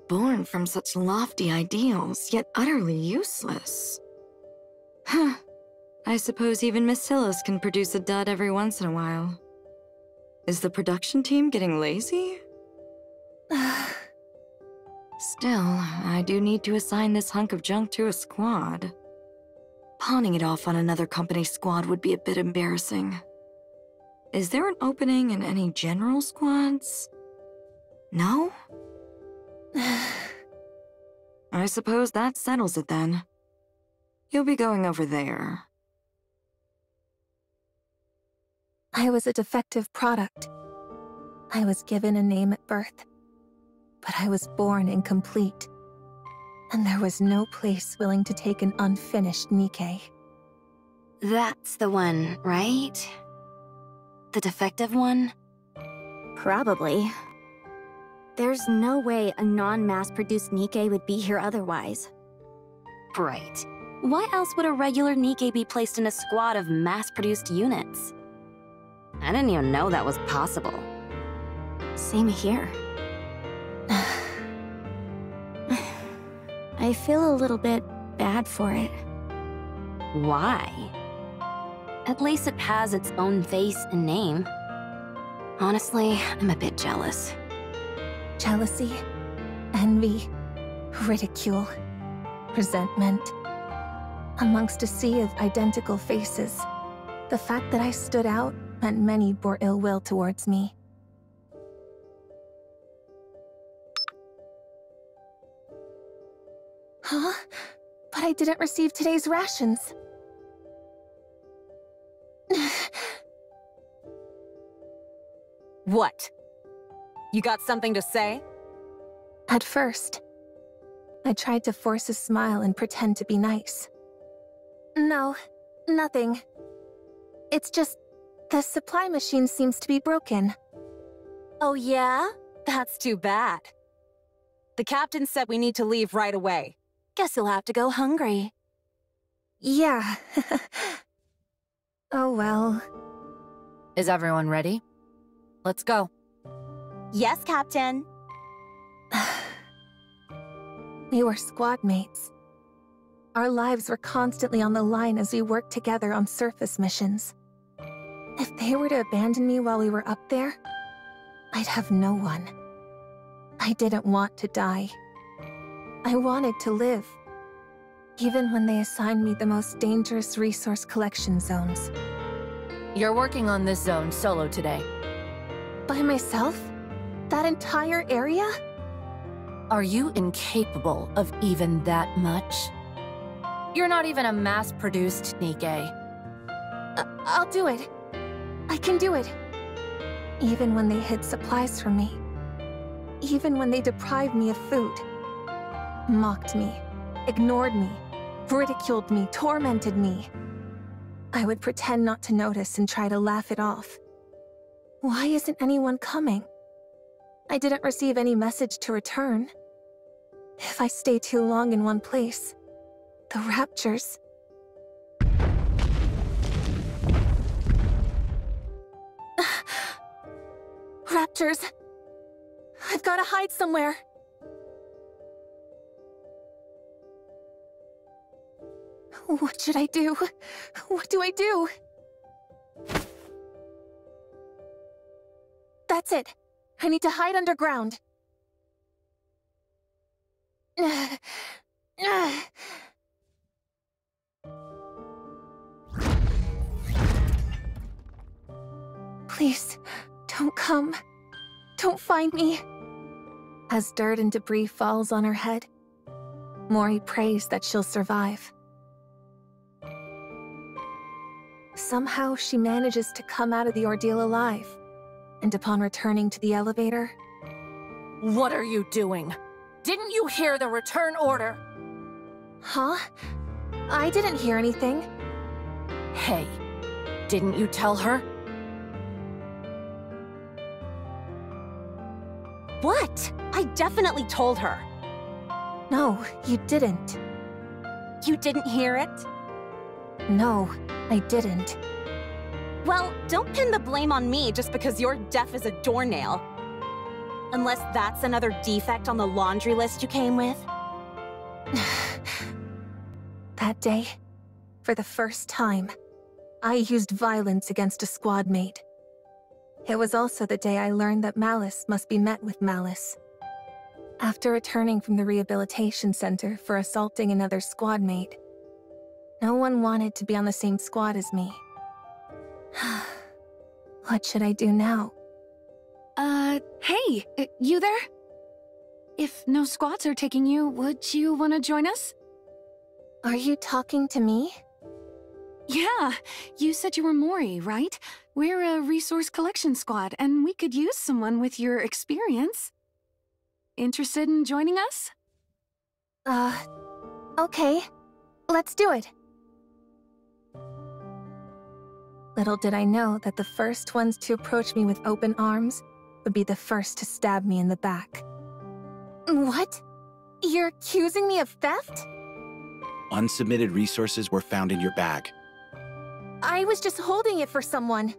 Born from such lofty ideals, yet utterly useless. Huh. I suppose even Miss Hillis can produce a dud every once in a while. Is the production team getting lazy? Still, I do need to assign this hunk of junk to a squad. Pawning it off on another company's squad would be a bit embarrassing. Is there an opening in any general squads? No? I suppose that settles it then. You'll be going over there. I was a defective product. I was given a name at birth. But I was born incomplete. And there was no place willing to take an unfinished NIKKE. That's the one, right? The defective one? Probably. There's no way a non-mass-produced NIKKE would be here otherwise. Right. Why else would a regular NIKKE be placed in a squad of mass-produced units? I didn't even know that was possible. Same here. I feel a little bit bad for it. Why? At least it has its own face and name. Honestly, I'm a bit jealous. Jealousy, envy, ridicule, resentment. Amongst a sea of identical faces, the fact that I stood out meant many bore ill will towards me. Huh? But I didn't receive today's rations. What? You got something to say? At first, I tried to force a smile and pretend to be nice. No, nothing. It's just, the supply machine seems to be broken. Oh yeah? That's too bad. The captain said we need to leave right away. Guess you'll have to go hungry. Yeah. Oh well. Is everyone ready? Let's go. Yes, Captain. We were squad mates. Our lives were constantly on the line as we worked together on surface missions. If they were to abandon me while we were up there, I'd have no one. I didn't want to die. I wanted to live. Even when they assigned me the most dangerous resource collection zones. You're working on this zone solo today. By myself? That entire area? Are you incapable of even that much? You're not even a mass-produced NIKKE. I'll do it. I can do it. Even when they hid supplies from me. Even when they deprived me of food. Mocked me. Ignored me. Ridiculed me. Tormented me. I would pretend not to notice and try to laugh it off. Why isn't anyone coming? I didn't receive any message to return. If I stay too long in one place, the raptures... Raptors! I've gotta hide somewhere! What should I do? What do I do? That's it! I need to hide underground. Please, don't come. Don't find me. As dirt and debris falls on her head, Mori prays that she'll survive. Somehow she manages to come out of the ordeal alive, and upon returning to the elevator... What are you doing? Didn't you hear the return order? Huh? I didn't hear anything. Hey, didn't you tell her? What? I definitely told her. No, you didn't. You didn't hear it? No, I didn't. Well, don't pin the blame on me just because you're deaf as a doornail. Unless that's another defect on the laundry list you came with. That day, for the first time, I used violence against a squad mate. It was also the day I learned that malice must be met with malice. After returning from the rehabilitation center for assaulting another squad mate, no one wanted to be on the same squad as me. What should I do now? Hey, you there? If no squads are taking you, would you want to join us? Are you talking to me? Yeah, you said you were Mori, right? We're a resource collection squad, and we could use someone with your experience. Interested in joining us? Okay. Let's do it. Little did I know that the first ones to approach me with open arms would be the first to stab me in the back. What? You're accusing me of theft? Unsubmitted resources were found in your bag. I was just holding it for someone.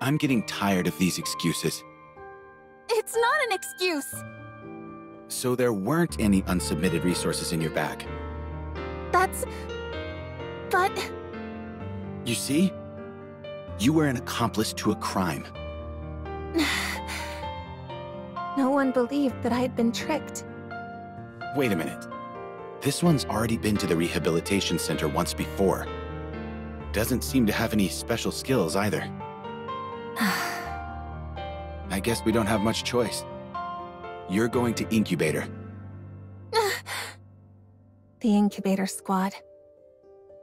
I'm getting tired of these excuses. It's not an excuse! So there weren't any unsubmitted resources in your bag? But... You see? You were an accomplice to a crime. No one believed that I had been tricked. Wait a minute. This one's already been to the rehabilitation center once before. Doesn't seem to have any special skills either. I guess we don't have much choice. You're going to Incubator. The Incubator Squad.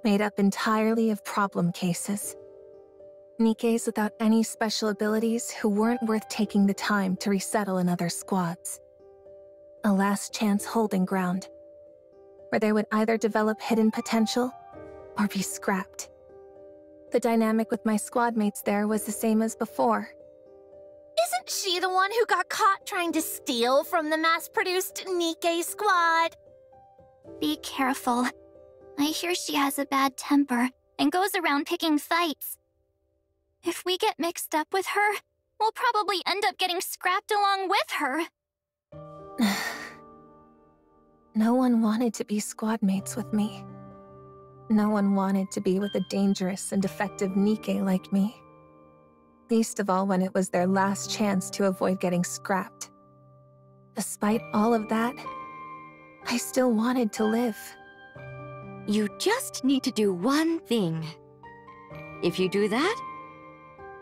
Made up entirely of problem cases. Nikkes without any special abilities who weren't worth taking the time to resettle in other squads. A last chance holding ground, where they would either develop hidden potential or be scrapped. The dynamic with my squad mates there was the same as before. Isn't she the one who got caught trying to steal from the mass-produced NIKKE squad? Be careful. I hear she has a bad temper and goes around picking fights. If we get mixed up with her, we'll probably end up getting scrapped along with her. No one wanted to be squad mates with me. No one wanted to be with a dangerous and defective NIKKE like me. Least of all when it was their last chance to avoid getting scrapped. Despite all of that, I still wanted to live. You just need to do one thing. If you do that,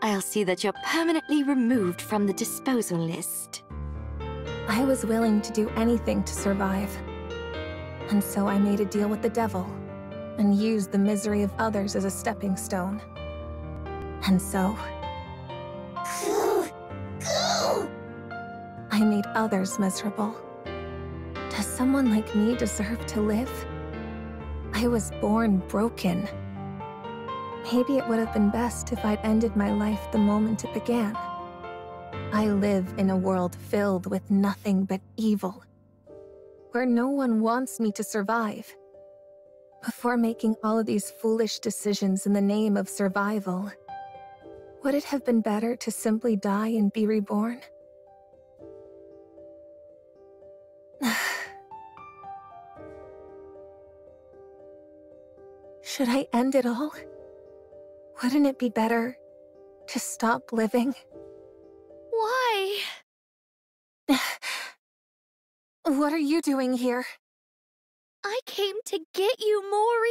I'll see that you're permanently removed from the disposal list. I was willing to do anything to survive. And so I made a deal with the devil, and used the misery of others as a stepping stone. And so... I made others miserable. Does someone like me deserve to live? I was born broken. Maybe it would have been best if I'd ended my life the moment it began. I live in a world filled with nothing but evil, where no one wants me to survive. Before making all of these foolish decisions in the name of survival, Would it have been better to simply die and be reborn? Should I end it all? Wouldn't it be better to stop living? Why? What are you doing here? I came to get you, Mori.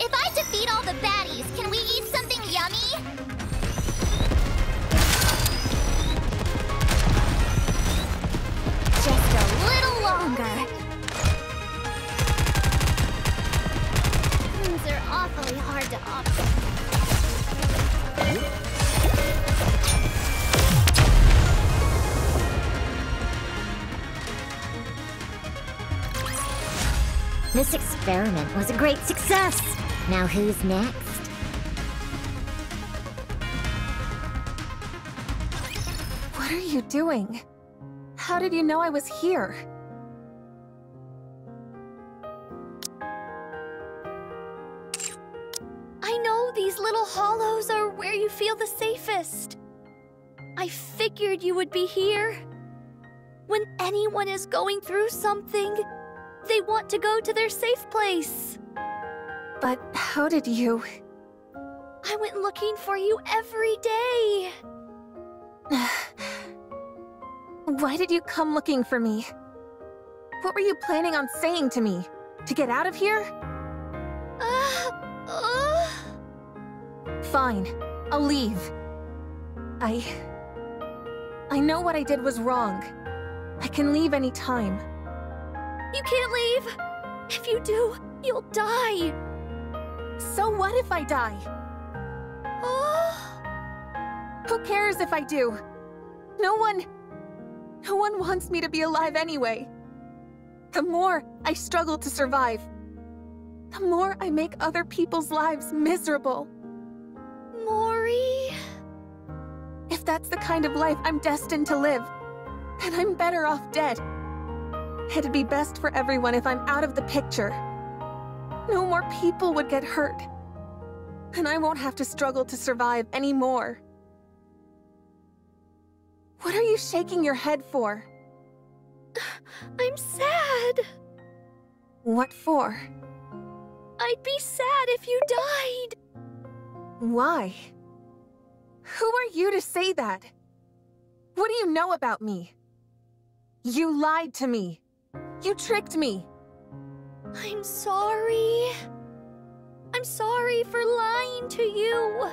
If I defeat all the baddies, can we eat something yummy? Just a little longer. Things are awfully hard to offset. This experiment was a great success. Now who's next? What are you doing? How did you know I was here? I know these little hollows are where you feel the safest. I figured you would be here. When anyone is going through something, they want to go to their safe place. But how did you... I went looking for you every day. Why did you come looking for me? What were you planning on saying to me? To get out of here? Fine, I'll leave. I know what I did was wrong. I can leave any time. You can't leave. If you do, you'll die. So what if I die? Who cares if I do? No one wants me to be alive anyway. The more I struggle to survive, the more I make other people's lives miserable. Mori... If that's the kind of life I'm destined to live, then I'm better off dead. It'd be best for everyone if I'm out of the picture. No more people would get hurt. And I won't have to struggle to survive anymore. What are you shaking your head for? I'm sad. What for? I'd be sad if you died. Why? Who are you to say that? What do you know about me? You lied to me. You tricked me. I'm sorry. I'm sorry for lying to you.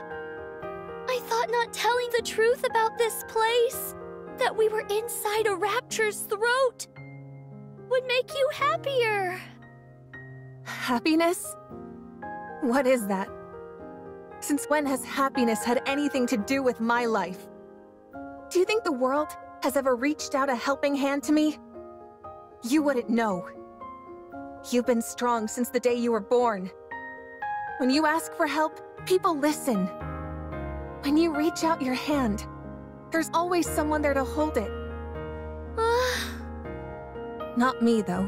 I thought not telling the truth about this place, that we were inside a rapture's throat, would make you happier. Happiness? What is that? Since when has happiness had anything to do with my life? Do you think the world has ever reached out a helping hand to me? You wouldn't know. You've been strong since the day you were born. When you ask for help, people listen. When you reach out your hand, there's always someone there to hold it. Not me, though.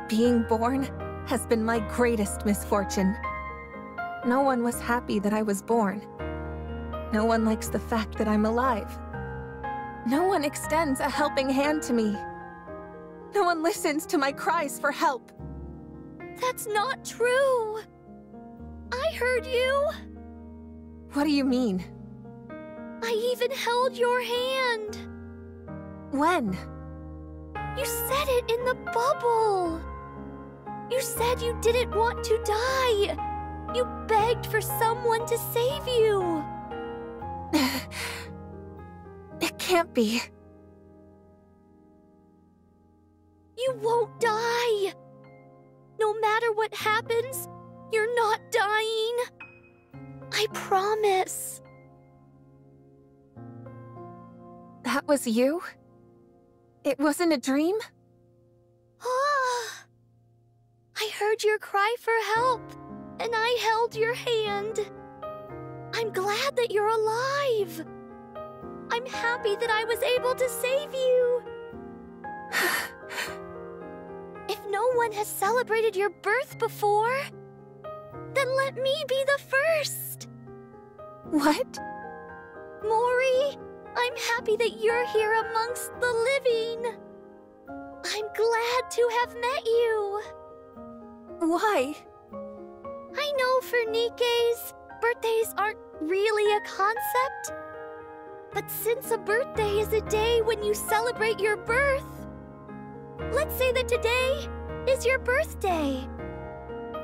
Being born has been my greatest misfortune. No one was happy that I was born. No one likes the fact that I'm alive. No one extends a helping hand to me. No one listens to my cries for help. That's not true. I heard you. What do you mean? I even held your hand. When? You said it in the bubble. You said you didn't want to die. You begged for someone to save you. It can't be. You won't die. No matter what happens, you're not dying. I promise. That was you? It wasn't a dream? I heard your cry for help, and I held your hand. I'm glad that you're alive. I'm happy that I was able to save you. If no one has celebrated your birth before, then let me be the first. What? Mori, I'm happy that you're here amongst the living. I'm glad to have met you. Why? I know for NIKKE's, birthdays aren't really a concept. But since a birthday is a day when you celebrate your birth, let's say that today is your birthday.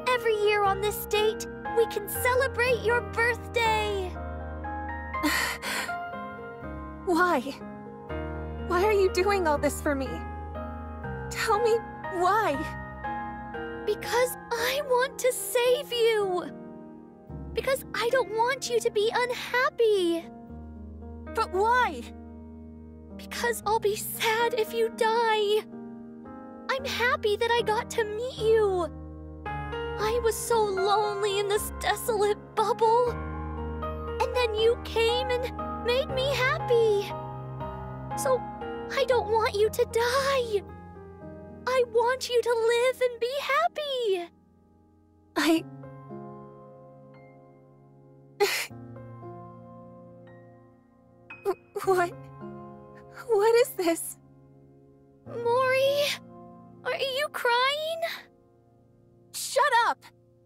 Every year on this date, we can celebrate your birthday. Why? Why are you doing all this for me? Tell me why. Because I want to save you. Because I don't want you to be unhappy. But why? Because I'll be sad if you die. I'm happy that I got to meet you. I was so lonely in this desolate bubble. And then you came and made me happy. So I don't want you to die. I want you to live and be happy. What is this? Mori, are you crying? Shut up!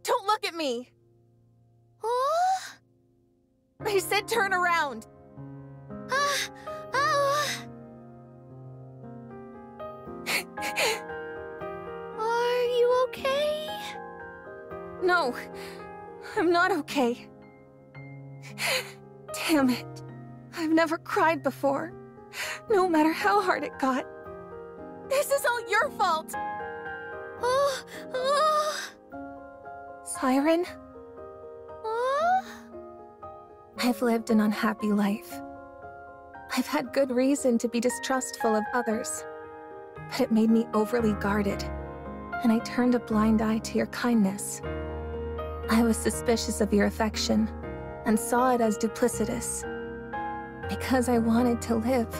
Don't look at me! Oh? I said turn around! Are you okay? No, I'm not okay. Damn it. I've never cried before, no matter how hard it got. This is all your fault! Siren? I've lived an unhappy life. I've had good reason to be distrustful of others, but it made me overly guarded, and I turned a blind eye to your kindness. I was suspicious of your affection, and saw it as duplicitous. Because I wanted to live,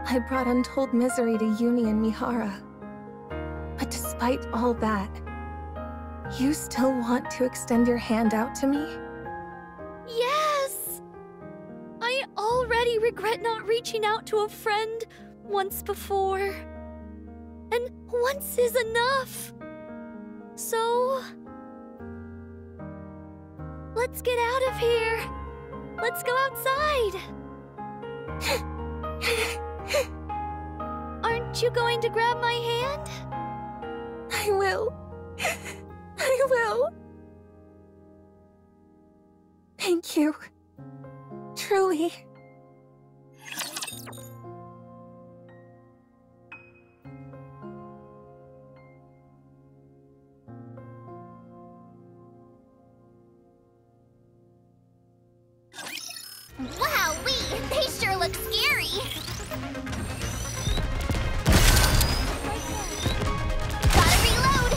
I brought untold misery to Uni and Mihara. But despite all that, you still want to extend your hand out to me? Yes! I already regret not reaching out to a friend once before. And once is enough. So... let's get out of here. Let's go outside. Aren't you going to grab my hand? I will. I will. Thank you. Truly. Wowee! They sure look scary! Gotta reload!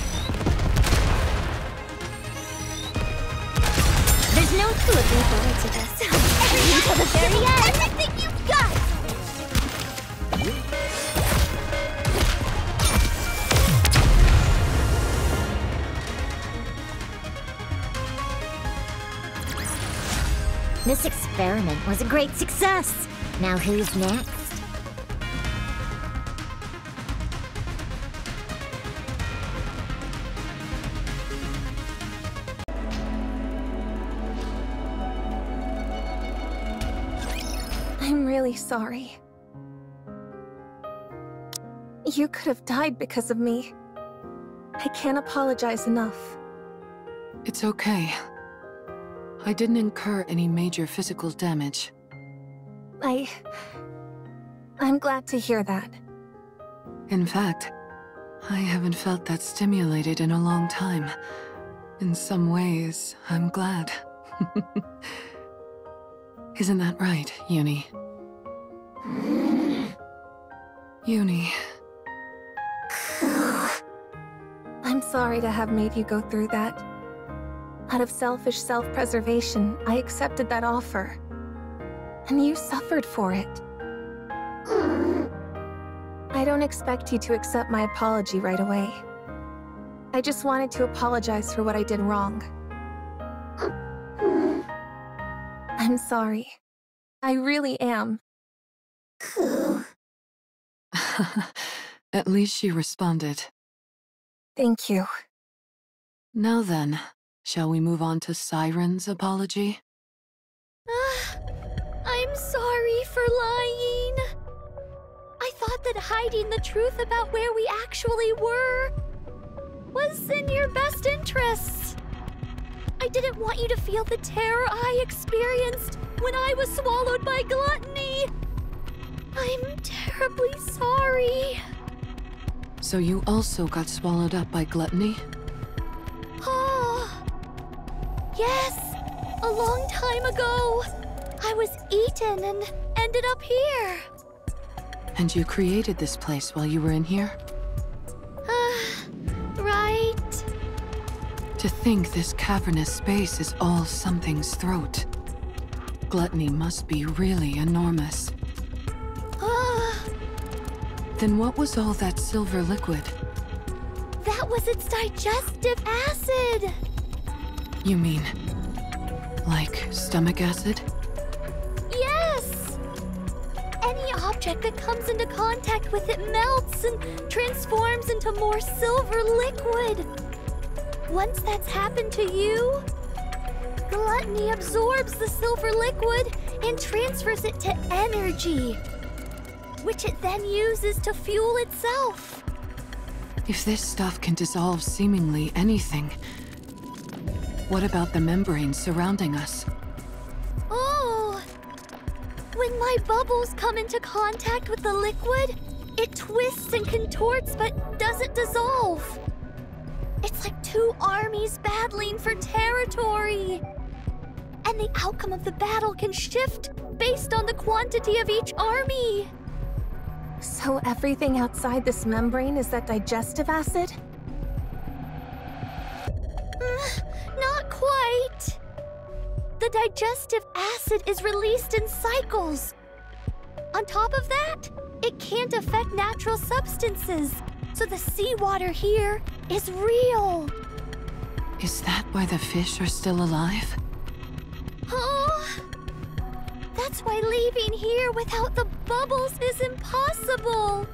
There's no looking forward to this. Until the very end! Everything you've got! This experiment was a great success. Now who's next? I'm really sorry. You could have died because of me. I can't apologize enough. It's okay. I didn't incur any major physical damage. I'm glad to hear that. In fact, I haven't felt that stimulated in a long time. In some ways, I'm glad. Isn't that right, Uni? Uni. I'm sorry to have made you go through that. Out of selfish self-preservation, I accepted that offer. And you suffered for it. I don't expect you to accept my apology right away. I just wanted to apologize for what I did wrong. I'm sorry. I really am. At least she responded. Thank you. Now then, shall we move on to Siren's apology? I'm sorry for lying. I thought that hiding the truth about where we actually were was in your best interests. I didn't want you to feel the terror I experienced when I was swallowed by gluttony. I'm terribly sorry. So you also got swallowed up by gluttony? Oh, yes. A long time ago, I was eaten and ended up here. And you created this place while you were in here? Right. To think this cavernous space is all something's throat. Gluttony must be really enormous. Then what was all that silver liquid? That was its digestive acid. You mean, like stomach acid? Yes! Any object that comes into contact with it melts and transforms into more silver liquid. Once that's happened to you, gluttony absorbs the silver liquid and transfers it to energy, which it then uses to fuel itself. If this stuff can dissolve seemingly anything, what about the membrane surrounding us? Oh! When my bubbles come into contact with the liquid, it twists and contorts but doesn't dissolve. It's like two armies battling for territory. And the outcome of the battle can shift based on the quantity of each army. So everything outside this membrane is that digestive acid? Not quite. The digestive acid is released in cycles. On top of that, it can't affect natural substances, so the seawater here is real. Is that why the fish are still alive? Oh, that's why leaving here without the bubbles is impossible.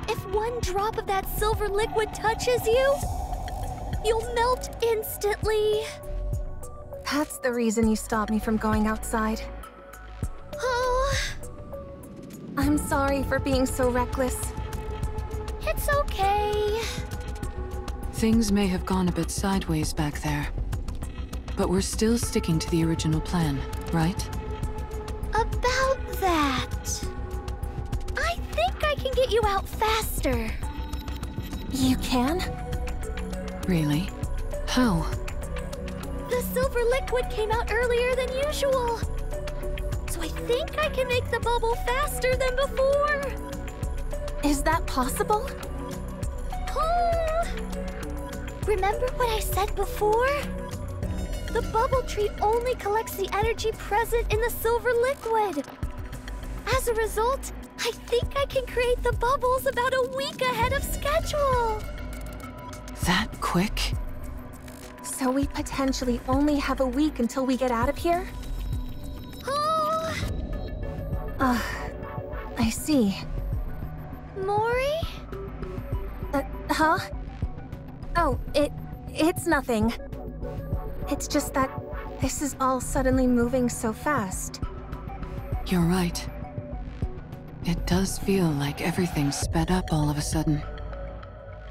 If one drop of that silver liquid touches you, you'll melt instantly. That's the reason you stopped me from going outside. Oh. I'm sorry for being so reckless. It's okay. Things may have gone a bit sideways back there. But we're still sticking to the original plan, right? About that. I think I can get you out faster. You can? Really? How? The silver liquid came out earlier than usual. So I think I can make the bubble faster than before. Is that possible? Oh. Remember what I said before? The bubble tree only collects the energy present in the silver liquid. As a result, I think I can create the bubbles about a week ahead of schedule. That quick? So we potentially only have a week until we get out of here? Oh. I see. Mori? Huh? Oh, it's nothing. It's just that this is all suddenly moving so fast. You're right. It does feel like everything's sped up all of a sudden.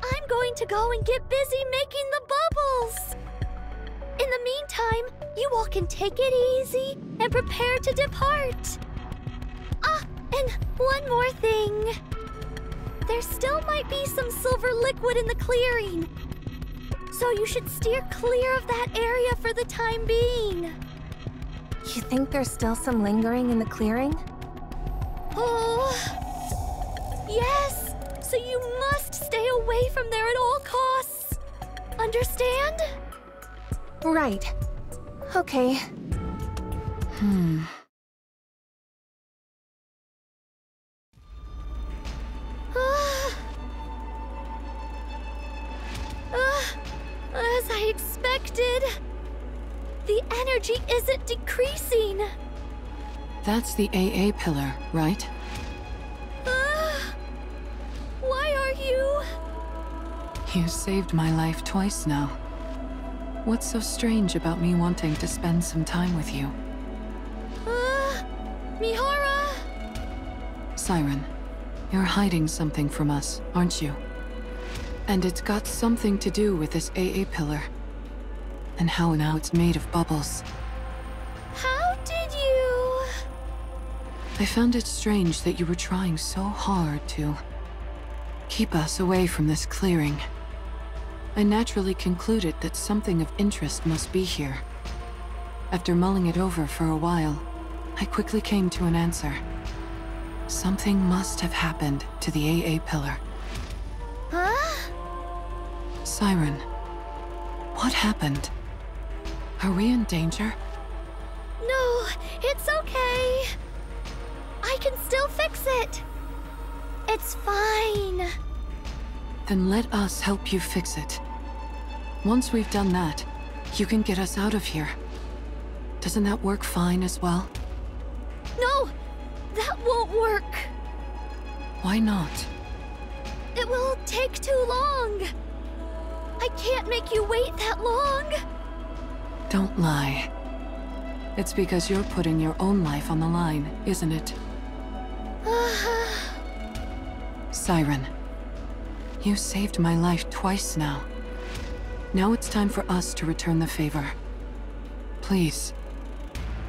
I'm going to go and get busy making the bubbles. In the meantime, you all can take it easy and prepare to depart. Ah, and one more thing. There still might be some silver liquid in the clearing. So you should steer clear of that area for the time being. You think there's still some lingering in the clearing? Oh, yes. So you must stay away from there at all costs. Understand? Right. Okay. I expected. The energy isn't decreasing. That's the AA pillar, right? Why are you? You saved my life twice now. What's so strange about me wanting to spend some time with you? Mihara! Siren, you're hiding something from us, aren't you? And it's got something to do with this AA pillar. And how now it's made of bubbles. How did you... I found it strange that you were trying so hard to keep us away from this clearing. I naturally concluded that something of interest must be here. After mulling it over for a while, I quickly came to an answer. Something must have happened to the AA pillar. Huh? Siren, what happened? Are we in danger? No, it's okay. I can still fix it. It's fine. Then let us help you fix it. Once we've done that, you can get us out of here. Doesn't that work fine as well? No, that won't work. Why not? It will take too long. I can't make you wait that long. Don't lie. It's because you're putting your own life on the line, isn't it? Siren, you saved my life twice now. Now it's time for us to return the favor. Please,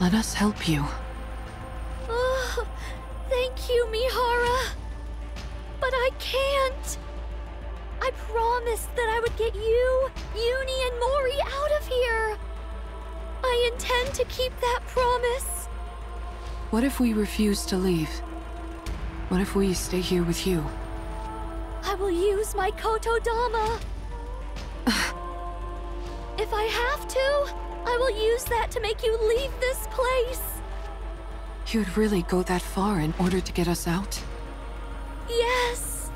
let us help you. Oh, thank you, Mihara. But I can't. I promised that I would get you, Uni, and Mori out of here. I intend to keep that promise. What if we refuse to leave? What if we stay here with you? I will use my Kotodama. If I have to, I will use that to make you leave this place. You'd really go that far in order to get us out? Yes.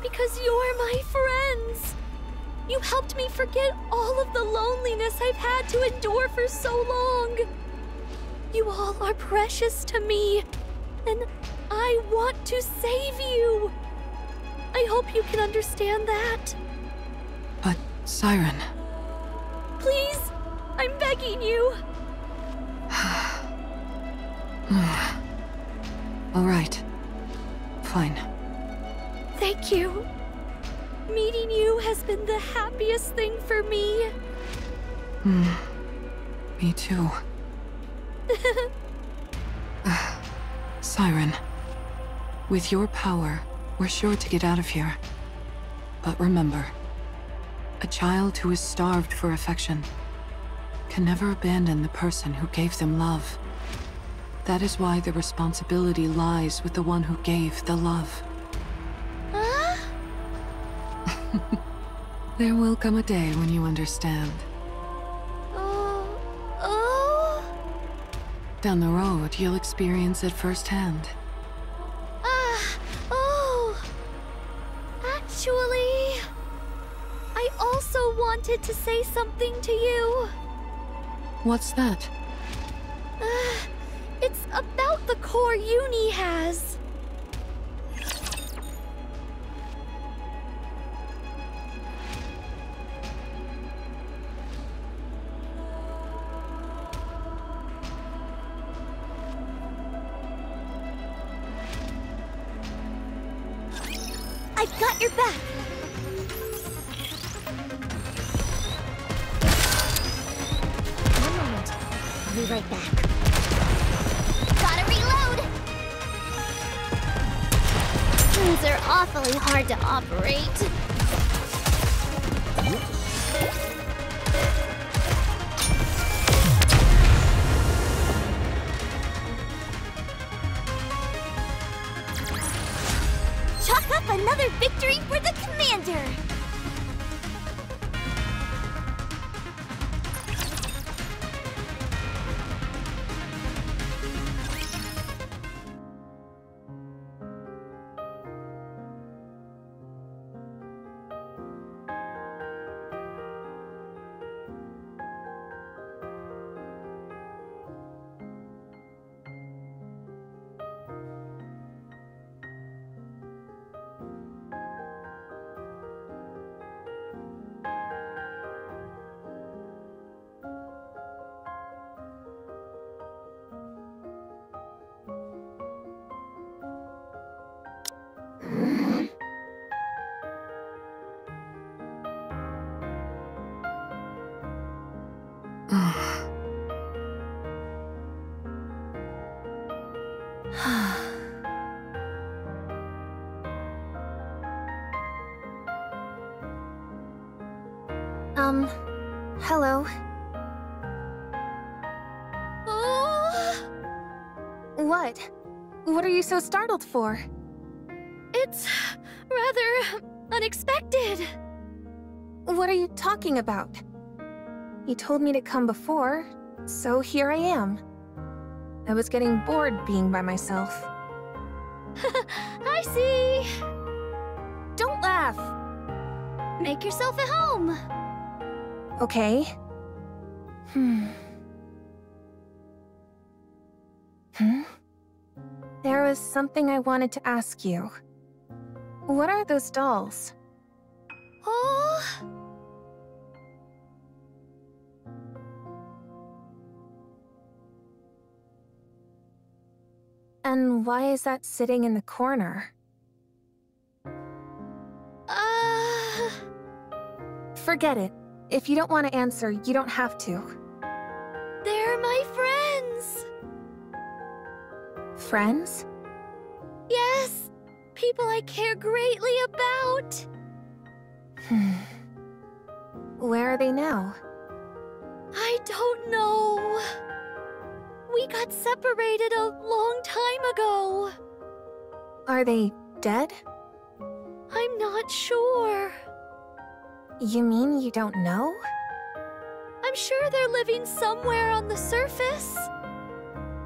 Because you're my friends. You helped me forget all of the loneliness I've had to endure for so long. You all are precious to me, and I want to save you. I hope you can understand that. But, Siren... Please, I'm begging you. All right. Fine. Thank you. Meeting you has been the happiest thing for me. Me too. Siren, with your power, we're sure to get out of here. But remember, a child who is starved for affection can never abandon the person who gave them love. That is why the responsibility lies with the one who gave the love. Huh? There will come a day when you understand. Oh? Down the road, you'll experience it firsthand. Oh. Actually, I also wanted to say something to you. What's that? It's about the core Uni has. I've got your back. One moment. I'll be right back. Gotta reload! These are awfully hard to operate. Chalk up another victory for the Commander! Hello. Oh! What? What are you so startled for? It's rather unexpected. What are you talking about? You told me to come before, so here I am. I was getting bored being by myself. I see. Don't laugh. Make yourself at home. Okay. There was something I wanted to ask you. What are those dolls? Oh. And why is that sitting in the corner? Forget it. If you don't want to answer, you don't have to. They're my friends. Friends? Yes. People I care greatly about. Where are they now? I don't know. We got separated a long time ago. Are they dead? I'm not sure. You mean you don't know? I'm sure they're living somewhere on the surface.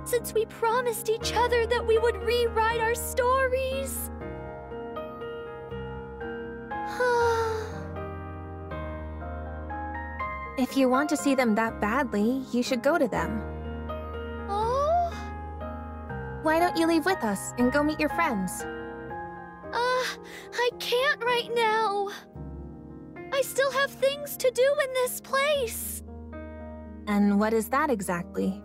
Since we promised each other that we would rewrite our stories. If you want to see them that badly, you should go to them. Oh? Why don't you leave with us and go meet your friends? I can't right now. I still have things to do in this place. And what is that exactly?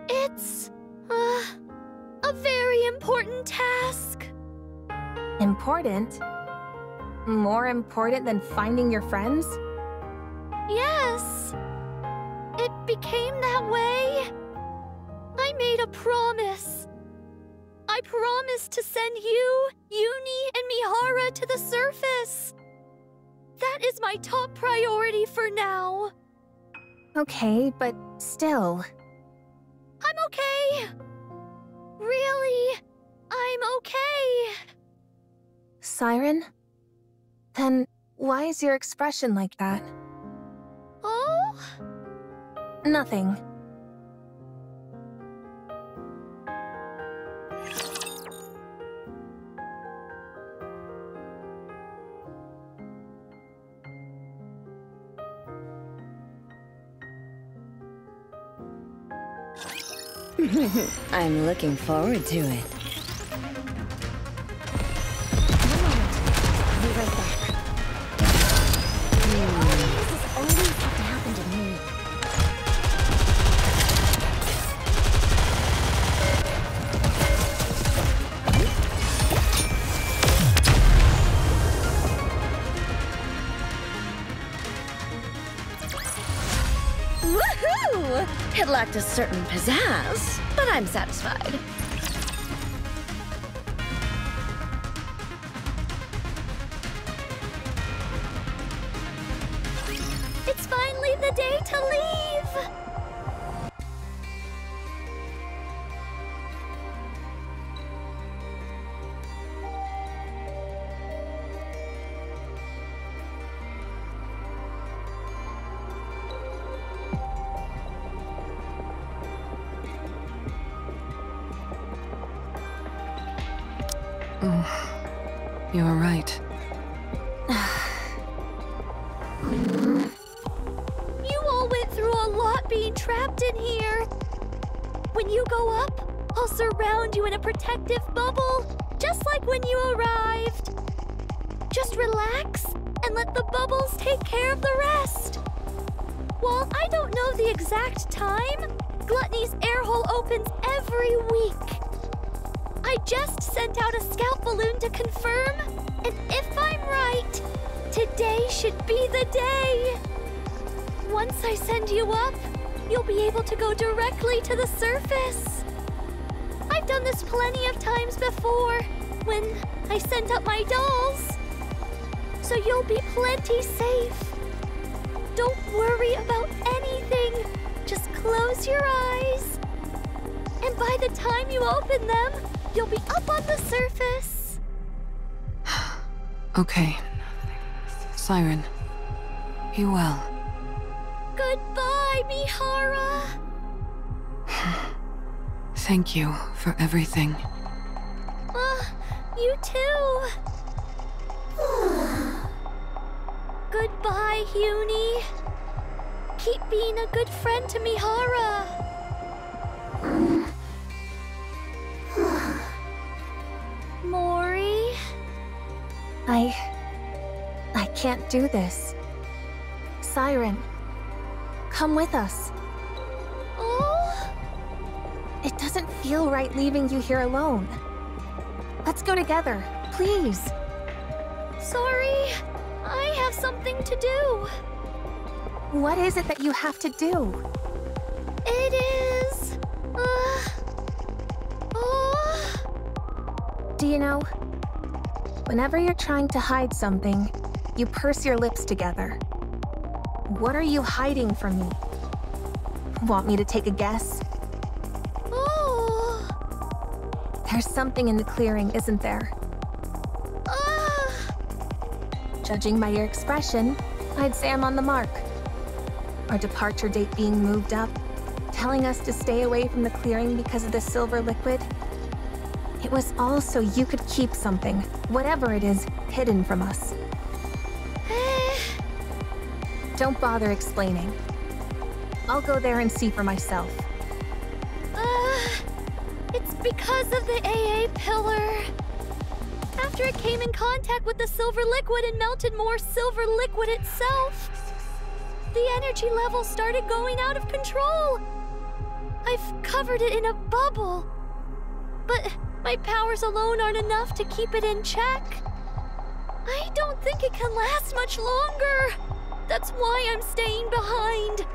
It's, a very important task. Important? More important than finding your friends? Yes. It became that way. I made a promise. I promised to send you, Uni, and Mihara to the surface. That is my top priority for now. Okay, but still. I'm okay. Really, I'm okay. Siren? Then why is your expression like that? Oh? Nothing. I'm looking forward to it. Be right back. This has always have to happen to me. Woohoo! It lacked a certain pizzazz, but I'm satisfied. It's finally the day to leave! You're right. You all went through a lot being trapped in here. When you go up, I'll surround you in a protective bubble, just like when you arrived. Just relax and let the bubbles take care of the rest. While I don't know the exact time, Gluttony's air hole opens every week. I just sent out a scout balloon to confirm, and if I'm right, today should be the day. Once I send you up, you'll be able to go directly to the surface. I've done this plenty of times before, when I sent up my dolls. So you'll be plenty safe. Don't worry about anything. Just close your eyes. And by the time you open them, you'll be up on the surface. Okay. Siren, be well. Goodbye, Mihara. Thank you for everything. You too. Goodbye, Uni. Keep being a good friend to Mihara. Mori? I can't do this. Siren, come with us. Oh? It doesn't feel right leaving you here alone. Let's go together, please. Sorry, I have something to do. What is it that you have to do? It is... Do you know, whenever you're trying to hide something, you purse your lips together. What are you hiding from me? Want me to take a guess? Oh. There's something in the clearing, isn't there? Judging by your expression, I'd say I'm on the mark. Our departure date being moved up, telling us to stay away from the clearing because of the silver liquid. It was all so you could keep something, whatever it is, hidden from us. Don't bother explaining. I'll go there and see for myself. It's because of the AA pillar. After it came in contact with the silver liquid and melted more silver liquid itself, the energy level started going out of control. I've covered it in a bubble, but my powers alone aren't enough to keep it in check. I don't think it can last much longer. That's why I'm staying behind.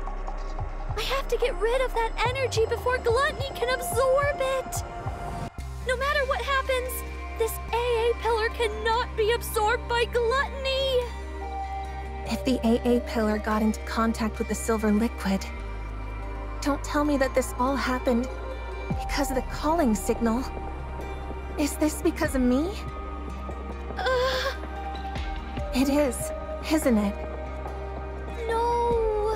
I have to get rid of that energy before Gluttony can absorb it. No matter what happens, this AA pillar cannot be absorbed by Gluttony. If the AA pillar got into contact with the silver liquid, don't tell me that this all happened because of the calling signal. Is this because of me? It is, isn't it? No.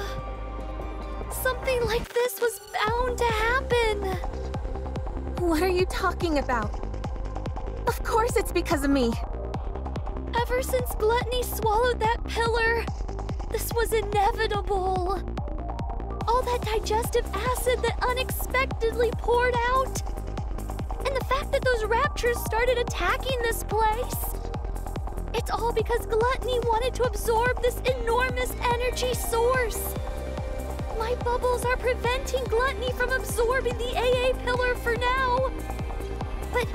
Something like this was bound to happen. What are you talking about? Of course it's because of me. Ever since Gluttony swallowed that pillar, this was inevitable. All that digestive acid that unexpectedly poured out. And the fact that those raptures started attacking this place. It's all because Gluttony wanted to absorb this enormous energy source. My bubbles are preventing Gluttony from absorbing the AA pillar for now. But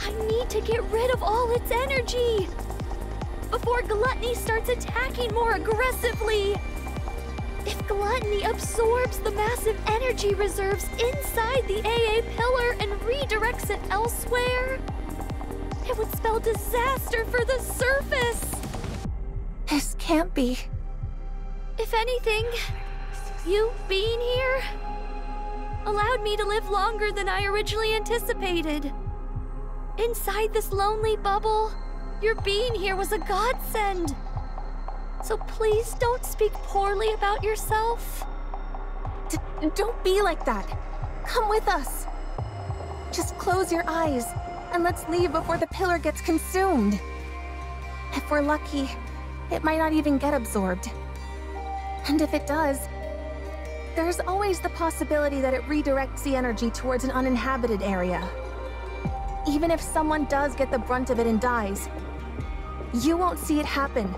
I need to get rid of all its energy before Gluttony starts attacking more aggressively. If Gluttony absorbs the massive energy reserves inside the AA pillar and redirects it elsewhere, it would spell disaster for the surface. This can't be. If anything, you being here allowed me to live longer than I originally anticipated. Inside this lonely bubble, your being here was a godsend. So please don't speak poorly about yourself. Don't be like that. Come with us. Just close your eyes and let's leave before the pillar gets consumed. If we're lucky, it might not even get absorbed. And if it does, there's always the possibility that it redirects the energy towards an uninhabited area. Even if someone does get the brunt of it and dies, you won't see it happen.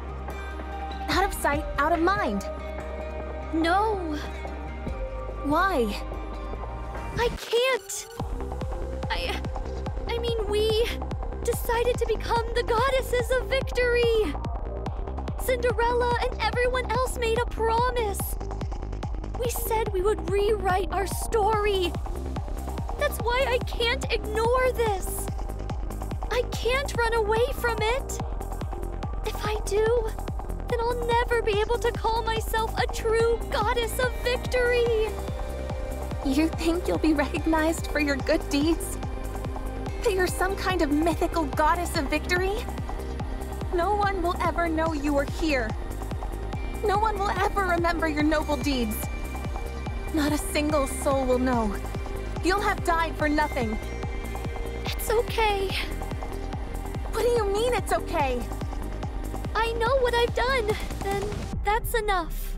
Out of sight, out of mind. No. Why? I can't. I mean, we decided to become the Goddesses of Victory. Cinderella and everyone else made a promise. We said we would rewrite our story. That's why I can't ignore this. I can't run away from it. If I do, then I'll never be able to call myself a true goddess of victory. You think you'll be recognized for your good deeds? That you're some kind of mythical goddess of victory? No one will ever know you were here. No one will ever remember your noble deeds. Not a single soul will know. You'll have died for nothing. It's okay. What do you mean it's okay? I know what I've done, and that's enough.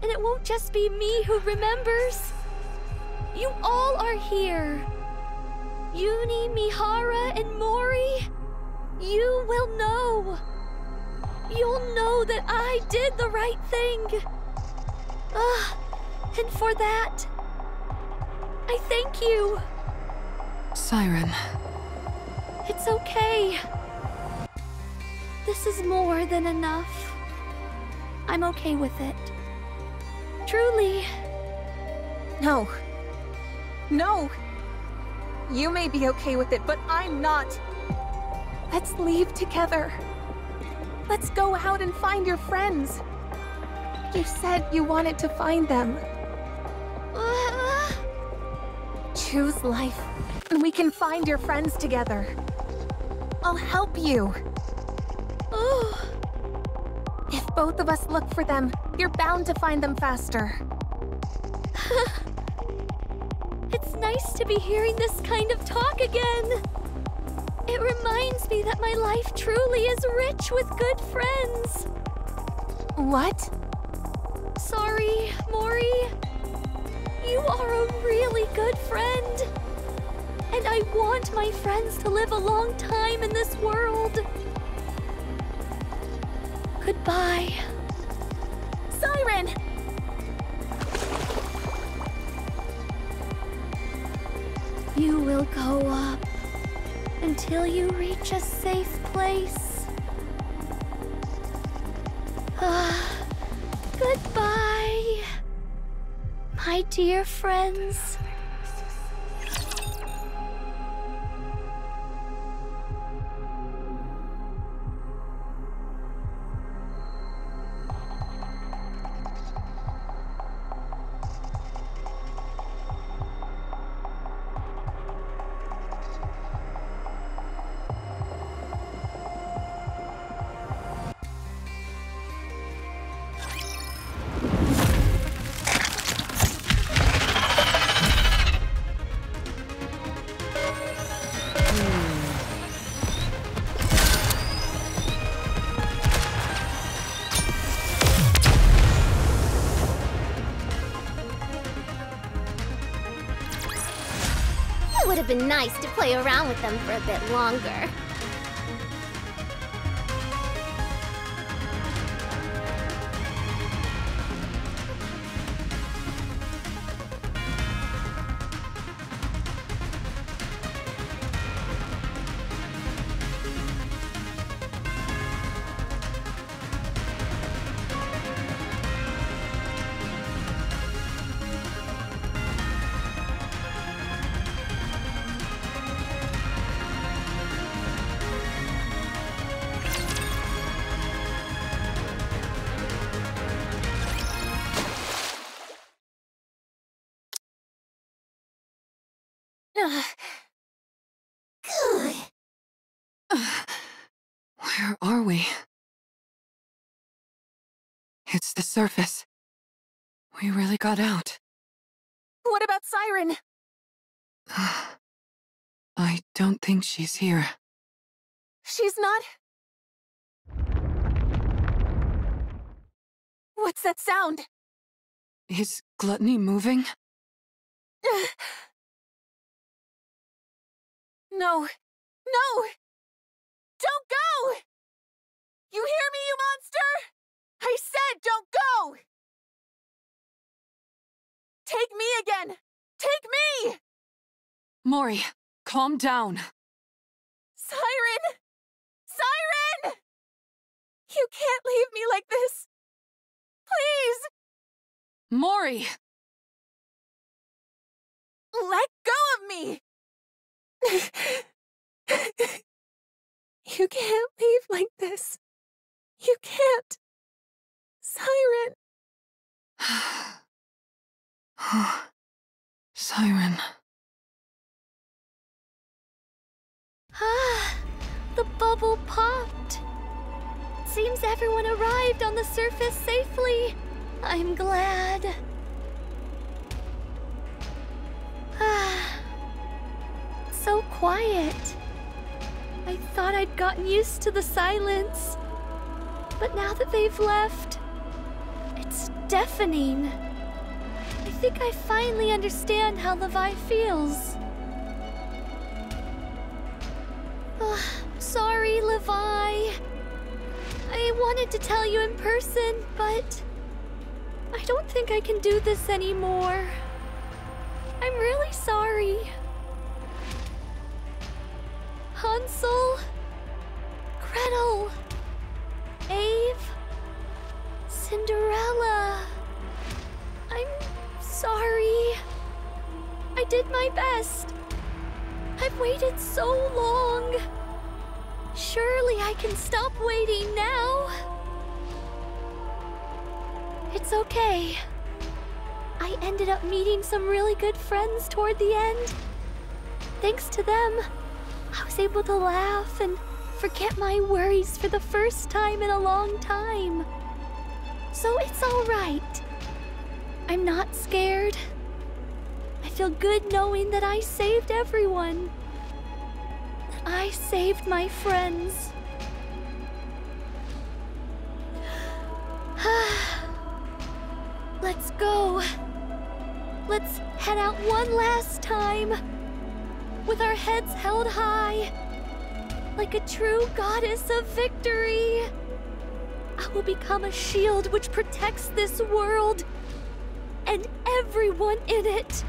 And it won't just be me who remembers. You all are here. Uni, Mihara, and Mori. You will know. You'll know that I did the right thing. And for that, I thank you. Siren. It's okay. This is more than enough. I'm okay with it. Truly. No. No! You may be okay with it, but I'm not. Let's leave together. Let's go out and find your friends. You said you wanted to find them. Choose life, and we can find your friends together. I'll help you. If both of us look for them, you're bound to find them faster. It's nice to be hearing this kind of talk again. It reminds me that my life truly is rich with good friends. What? Sorry, Mori. You are a really good friend. And I want my friends to live a long time in this world. Goodbye. Siren! You will go up until you reach a safe place. Goodbye, my dear friends. It would have been nice to play around with them for a bit longer. Where are we? It's the surface. We really got out. What about Siren? I don't think she's here. She's not... What's that sound? Is Gluttony moving? No. No! Don't go! You hear me, you monster? I said don't go! Take me again! Take me! Mori, calm down. Siren! Siren! You can't leave me like this. Please! Mori! Let go of me! You can't leave like this. You can't. Siren! Siren. Ah, the bubble popped. Seems everyone arrived on the surface safely. I'm glad. Ah, so quiet. I thought I'd gotten used to the silence. But now that they've left, it's deafening. I think I finally understand how Levi feels. Sorry, Levi. I wanted to tell you in person, but I don't think I can do this anymore. I'm really sorry. Hansel, Gretel, Ave, Cinderella. I'm sorry. I did my best. I've waited so long. Surely I can stop waiting now. It's okay. I ended up meeting some really good friends toward the end. Thanks to them, I was able to laugh and forget my worries for the first time in a long time. So it's all right. I'm not scared. I feel good knowing that I saved everyone. That I saved my friends. Let's go. Let's head out one last time. With our heads held high. Like a true goddess of victory. I will become a shield which protects this world. And everyone in it.